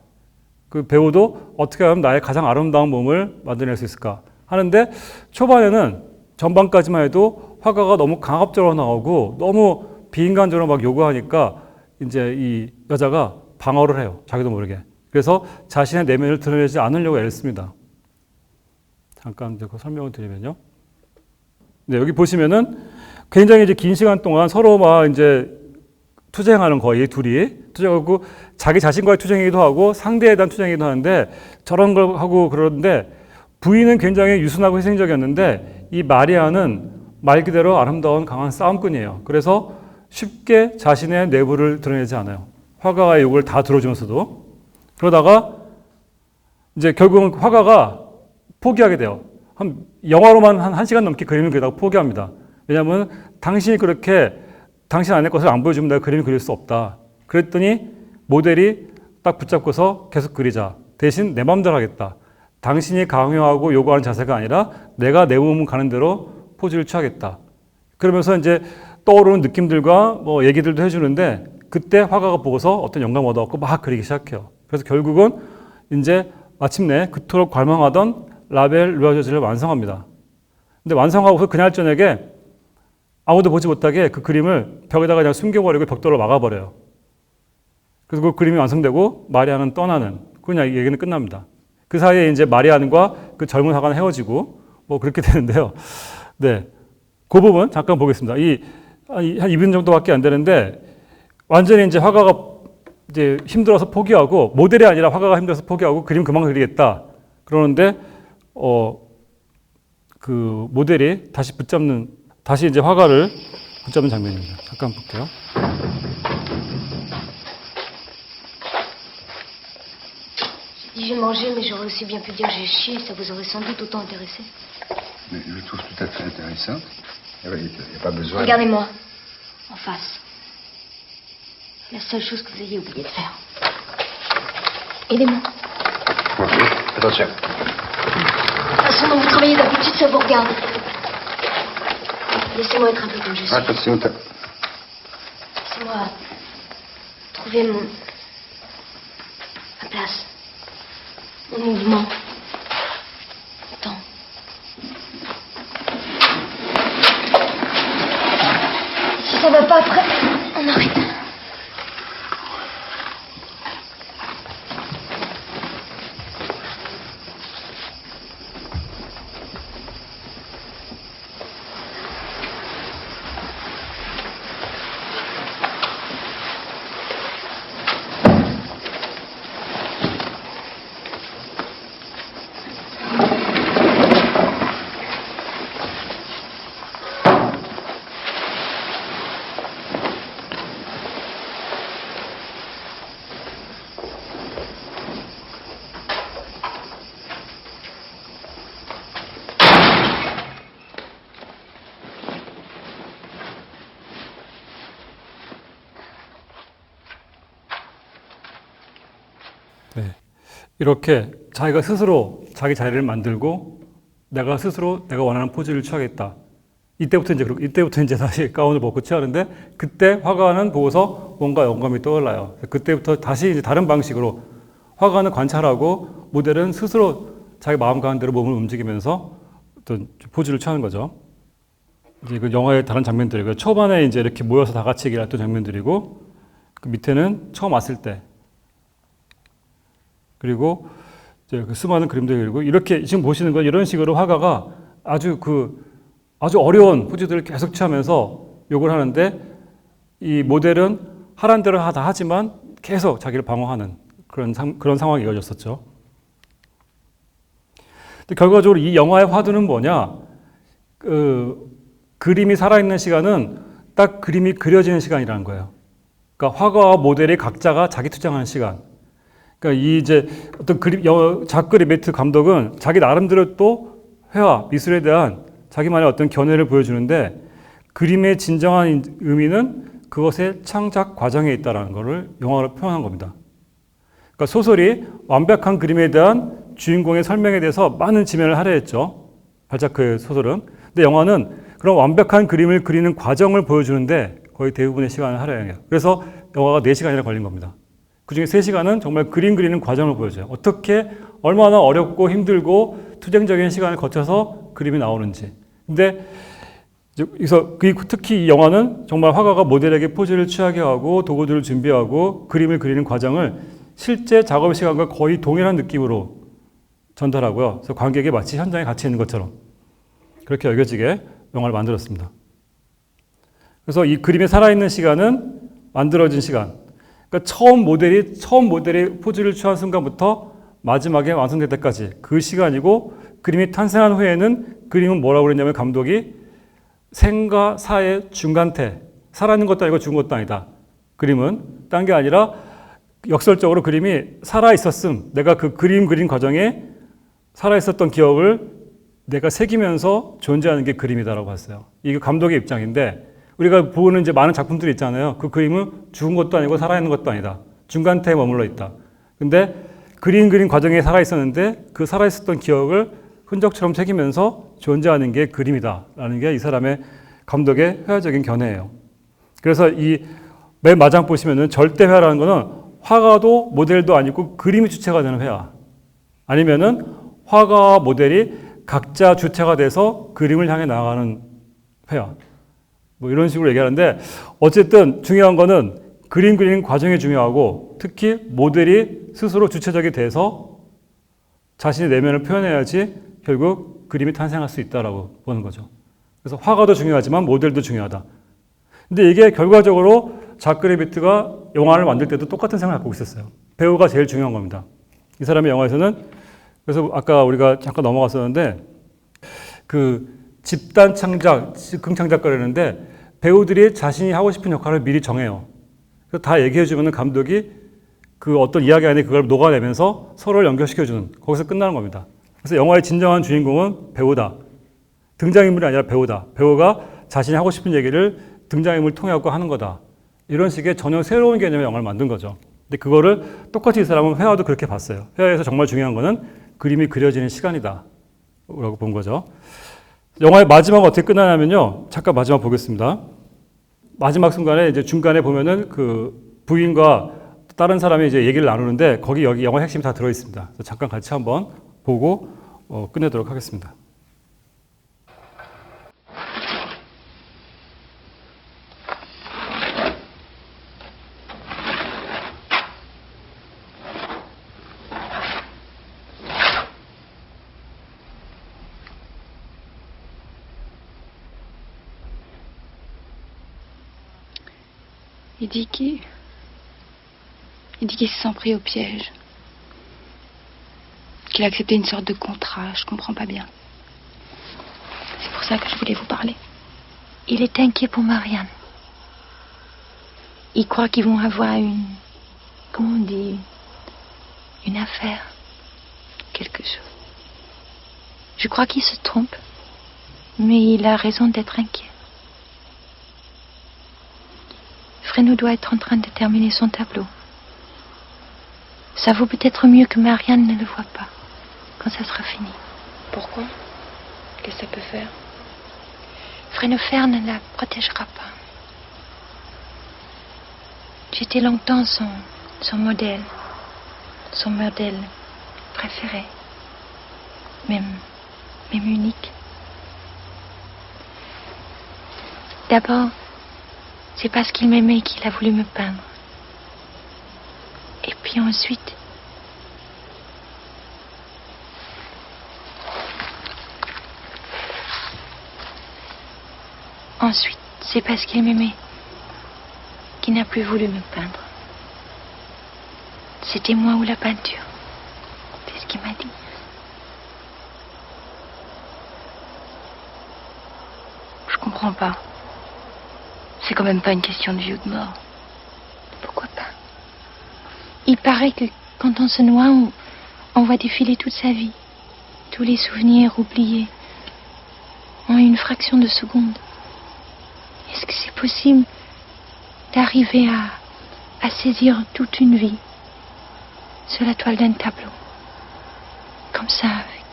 그 배우도 어떻게 하면 나의 가장 아름다운 몸을 만들어낼 수 있을까? 하는데 초반에는 전반까지만 해도 화가가 너무 강압적으로 나오고 너무 비인간적으로 막 요구하니까 이제 이 여자가 방어를 해요. 자기도 모르게. 그래서 자신의 내면을 드러내지 않으려고 애를 씁니다. 잠깐 이제 그 설명을 드리면요. 네, 여기 보시면은 굉장히 이제 긴 시간 동안 서로 막 이제 투쟁하는 거의 둘이 투쟁하고 자기 자신과의 투쟁이기도 하고 상대에 대한 투쟁이기도 하는데 저런 걸 하고 그러는데 부인은 굉장히 유순하고 희생적이었는데 이 마리아는 말 그대로 아름다운 강한 싸움꾼이에요. 그래서 쉽게 자신의 내부를 드러내지 않아요. 화가의 요구를 다 들어주면서도. 그러다가 이제 결국은 화가가 포기하게 돼요. 영화로만 한 1시간 넘게 그림을 그리다가 포기합니다. 왜냐하면 당신이 그렇게 당신 안의 것을 안 보여주면 내가 그림을 그릴 수 없다. 그랬더니 모델이 딱 붙잡고서 계속 그리자. 대신 내 마음대로 하겠다. 당신이 강요하고 요구하는 자세가 아니라 내가 내 몸을 가는 대로 포즈를 취하겠다. 그러면서 이제 떠오르는 느낌들과 뭐 얘기들도 해주는데 그때 화가가 보고서 어떤 영감 얻어갖고 막 그리기 시작해요. 그래서 결국은 이제 마침내 그토록 갈망하던 라벨 루아저지를 완성합니다. 근데 완성하고서 그날 저녁에 아무도 보지 못하게 그 그림을 벽에다가 그냥 숨겨버리고 벽돌로 막아버려요. 그래서 그 그림이 완성되고 마리아는 떠나는 그냥 얘기는 끝납니다. 그 사이에 이제 마리아는과 그 젊은 화가는 헤어지고 뭐 그렇게 되는데요. 네, 그 부분 잠깐 보겠습니다. 한 2분 정도밖에 안 되는데 완전히 이제 화가가 이제 힘들어서 포기하고 모델이 아니라 화가가 힘들어서 포기하고 그림 그만 그리겠다 그러는데 그 모델이 다시 이제 화가를 붙잡는 장면입니다. 잠깐 볼게요. J'ai dit j'ai mangé, mais j'aurais aussi bien pu dire j'ai chié, ça vous aurait sans doute autant intéressé. Mais je le trouve tout à fait intéressant. Il n'y a pas besoin... Regardez-moi, en face. La seule chose que vous ayez oublié de faire. Aidez-moi. Ok, attention. La façon dont vous travaillez d'habitude, ça vous regarde. Laissez-moi être un peu comme je suis. Attention, Laissez-moi trouver ma place. Mon mouvement. Mon temps. Si ça va pas après, on arrête. 네, 이렇게 자기가 스스로 자기 자리를 만들고 내가 스스로 내가 원하는 포즈를 취하겠다. 이때부터 이제 다시 가운을 벗고 취하는데 그때 화가는 보고서 뭔가 영감이 떠올라요. 그때부터 다시 이제 다른 방식으로 화가는 관찰하고 모델은 스스로 자기 마음 가는 대로 몸을 움직이면서 어떤 포즈를 취하는 거죠. 이제 그 영화의 다른 장면들이고요. 초반에 이제 이렇게 모여서 다 같이 얘기를 했던 장면들이고 그 밑에는 처음 왔을 때. 그리고 이제 그 수많은 그림들 그리고 이렇게 지금 보시는 건 이런 식으로 화가가 아주 어려운 포즈들을 계속 취하면서 요걸 하는데 이 모델은 하란 대로 다 하지만 계속 자기를 방어하는 그런 상황이 이어졌었죠. 근데 결과적으로 이 영화의 화두는 뭐냐? 그림이 살아있는 시간은 딱 그림이 그려지는 시간이라는 거예요. 그러니까 화가와 모델이 각자가 자기 투쟁하는 시간. 그러니까 이 이제 어떤 자크 리베트 감독은 자기 나름대로 또 회화, 미술에 대한 자기만의 어떤 견해를 보여주는데 그림의 진정한 의미는 그것의 창작 과정에 있다는 것을 영화로 표현한 겁니다. 그러니까 소설이 완벽한 그림에 대한 주인공의 설명에 대해서 많은 지면을 할애했죠. 발자크의 소설은. 근데 영화는 그런 완벽한 그림을 그리는 과정을 보여주는데 거의 대부분의 시간을 할애해요. 그래서 영화가 4시간이나 걸린 겁니다. 그중에 3시간은 정말 그림 그리는 과정을 보여줘요. 어떻게 얼마나 어렵고 힘들고 투쟁적인 시간을 거쳐서 그림이 나오는지. 근데 그래서 특히 이 영화는 정말 화가가 모델에게 포즈를 취하게 하고 도구들을 준비하고 그림을 그리는 과정을 실제 작업 시간과 거의 동일한 느낌으로 전달하고요. 그래서 관객이 마치 현장에 같이 있는 것처럼 그렇게 여겨지게 영화를 만들었습니다. 그래서 이 그림이 살아있는 시간은 만들어진 시간. 그러니까 처음 모델이 포즈를 취한 순간부터 마지막에 완성될 때까지 그 시간이고 그림이 탄생한 후에는 그림은 뭐라고 그랬냐면 감독이 생과 사의 중간태. 살아있는 것도 아니고 죽은 것도 아니다. 그림은 딴 게 아니라 역설적으로 그림이 살아있었음. 내가 그 그림 그린 과정에 살아있었던 기억을 내가 새기면서 존재하는 게 그림이다라고 봤어요. 이게 감독의 입장인데 우리가 보는 이제 많은 작품들이 있잖아요. 그 그림은 죽은 것도 아니고 살아있는 것도 아니다. 중간태에 머물러 있다. 근데 그린 과정에 살아있었는데 그 살아있었던 기억을 흔적처럼 새기면서 존재하는 게 그림이다라는 게 이 사람의 감독의 회화적인 견해예요. 그래서 이 맨 마지막 보시면은 절대회화라는 거는 화가도 모델도 아니고 그림이 주체가 되는 회화. 아니면은 화가와 모델이 각자 주체가 돼서 그림을 향해 나아가는 회화. 뭐 이런 식으로 얘기하는데 어쨌든 중요한 거는 그림 그리는 과정이 중요하고 특히 모델이 스스로 주체적이 돼서 자신의 내면을 표현해야지 결국 그림이 탄생할 수 있다라고 보는 거죠. 그래서 화가도 중요하지만 모델도 중요하다. 근데 이게 결과적으로 자크 리베트가 영화를 만들 때도 똑같은 생각을 갖고 있었어요. 배우가 제일 중요한 겁니다. 이 사람의 영화에서는 그래서 아까 우리가 잠깐 넘어갔었는데 그 집단 창작, 즉흥창작 거리는데 배우들이 자신이 하고 싶은 역할을 미리 정해요. 그래서 다 얘기해주면 감독이 그 어떤 이야기 안에 그걸 녹아내면서 서로를 연결시켜주는 거기서 끝나는 겁니다. 그래서 영화의 진정한 주인공은 배우다. 등장인물이 아니라 배우다. 배우가 자신이 하고 싶은 얘기를 등장인물을 통해 갖고 하는 거다. 이런 식의 전혀 새로운 개념의 영화를 만든 거죠. 근데 그거를 똑같이 이 사람은 회화도 그렇게 봤어요. 회화에서 정말 중요한 거는 그림이 그려지는 시간이다. 라고 본 거죠. 영화의 마지막은 어떻게 끝나냐면요. 잠깐 마지막 보겠습니다. 마지막 순간에 이제 중간에 보면은 그 부인과 다른 사람이 이제 얘기를 나누는데 거기 여기 영화 핵심이 다 들어 있습니다. 그래서 잠깐 같이 한번 보고 끝내도록 하겠습니다. Il dit qu'il se sent pris au piège. Qu'il a accepté une sorte de contrat, je comprends pas bien. C'est pour ça que je voulais vous parler. Il est inquiet pour Marianne. Il croit qu'ils vont avoir comment on dit, une affaire, quelque chose. Je crois qu'il se trompe, mais il a raison d'être inquiet. Fresno doit être en train de terminer son tableau. Ça vaut peut-être mieux que Marianne ne le voit pas, quand ça sera fini. Pourquoi? Qu'est-ce que ça peut faire? Fresno ne la protégera pas. J'étais longtemps son modèle préféré, même unique. D'abord, c'est parce qu'il m'aimait qu'il a voulu me peindre. puis ensuite... Ensuite, c'est parce qu'il m'aimait qu'il n'a plus voulu me peindre. C'était moi ou la peinture. C'est ce qu'il m'a dit. Je comprends pas. C'est quand même pas une question de vie ou de mort. Pourquoi pas? Il paraît que quand on se noie, on voit défiler toute sa vie. Tous les souvenirs oubliés. En une fraction de seconde. Est-ce que c'est possible d'arriver à saisir toute une vie sur la toile d'un tableau? Comme ça, avec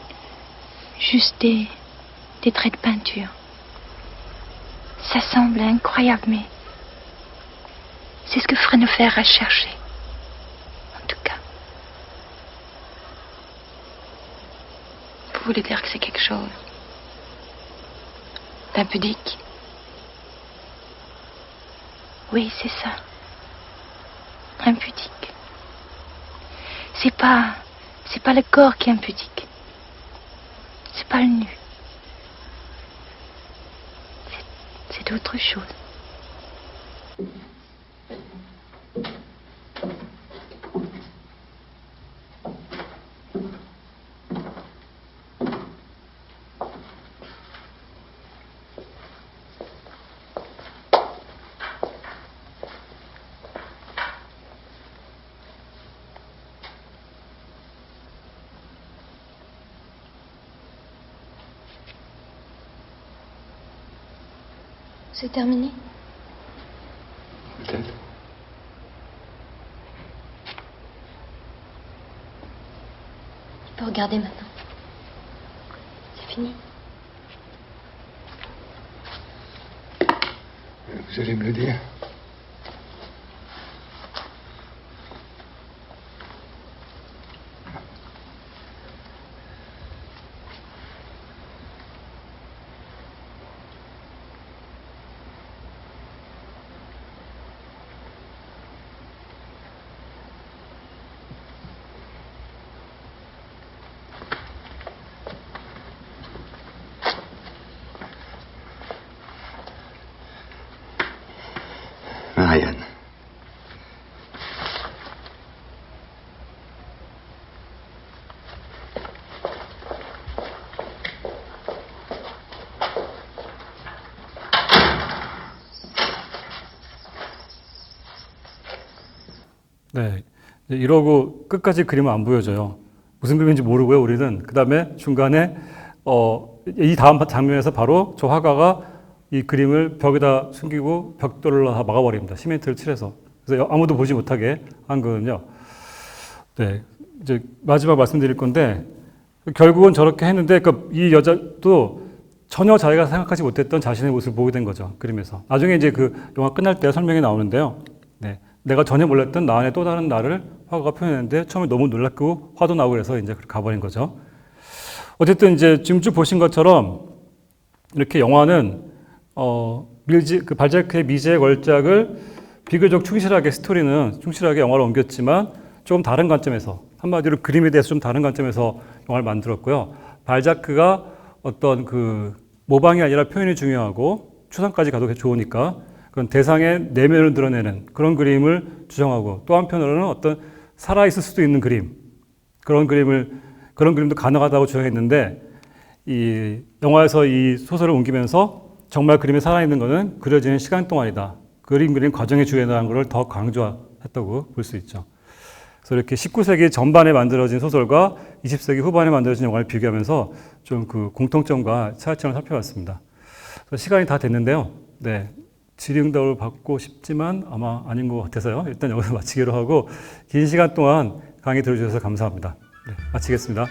juste des traits de peinture. Ça semble incroyable, mais c'est ce que Frennefer a cherché. En tout cas. Vous voulez dire que c'est quelque chose d'impudique? Oui, c'est ça. Impudique. C'est pas le corps qui est impudique. C'est pas le nu. C'est autre chose. C'est terminé? Peut-être. Tu peux regarder maintenant. C'est fini. Vous allez me le dire. Marianne. 네, 이제 이러고 끝까지 그림을 안 보여줘요. 무슨 그림인지 모르고요, 우리는. 그 다음에 중간에 이 다음 장면에서 바로 저 화가가 이 그림을 벽에다 숨기고 벽돌로 다 막아버립니다. 시멘트를 칠해서. 그래서 아무도 보지 못하게 한 거거든요. 네, 이제 마지막 말씀드릴 건데 결국은 저렇게 했는데 이 여자도 전혀 자기가 생각하지 못했던 자신의 모습을 보게 된 거죠. 그림에서. 나중에 이제 그 영화 끝날 때 설명이 나오는데요. 네, 내가 전혀 몰랐던 나 안에 또 다른 나를 화가가 표현했는데 처음에 너무 놀랐고 화도 나고 그래서 이제 가버린 거죠. 어쨌든 이제 지금 쭉 보신 것처럼 이렇게 영화는 그 발자크의 미제 걸작을 비교적 충실하게 스토리는 충실하게 영화로 옮겼지만 조금 다른 관점에서 한마디로 그림에 대해서 좀 다른 관점에서 영화를 만들었고요. 발자크가 어떤 그 모방이 아니라 표현이 중요하고 추상까지 가도 좋으니까 그런 대상의 내면을 드러내는 그런 그림을 주장하고 또 한편으로는 어떤 살아있을 수도 있는 그림 그런 그림도 가능하다고 주장했는데 이 영화에서 이 소설을 옮기면서 정말 그림이 살아있는 것은 그려지는 시간 동안이다. 그림 과정에 주의하는 것을 더 강조했다고 볼 수 있죠. 그래서 이렇게 19세기 전반에 만들어진 소설과 20세기 후반에 만들어진 영화를 비교하면서 좀 그 공통점과 차이점을 살펴봤습니다. 시간이 다 됐는데요. 네. 질의응답을 받고 싶지만 아마 아닌 것 같아서요. 일단 여기서 마치기로 하고 긴 시간 동안 강의 들어주셔서 감사합니다. 네, 마치겠습니다.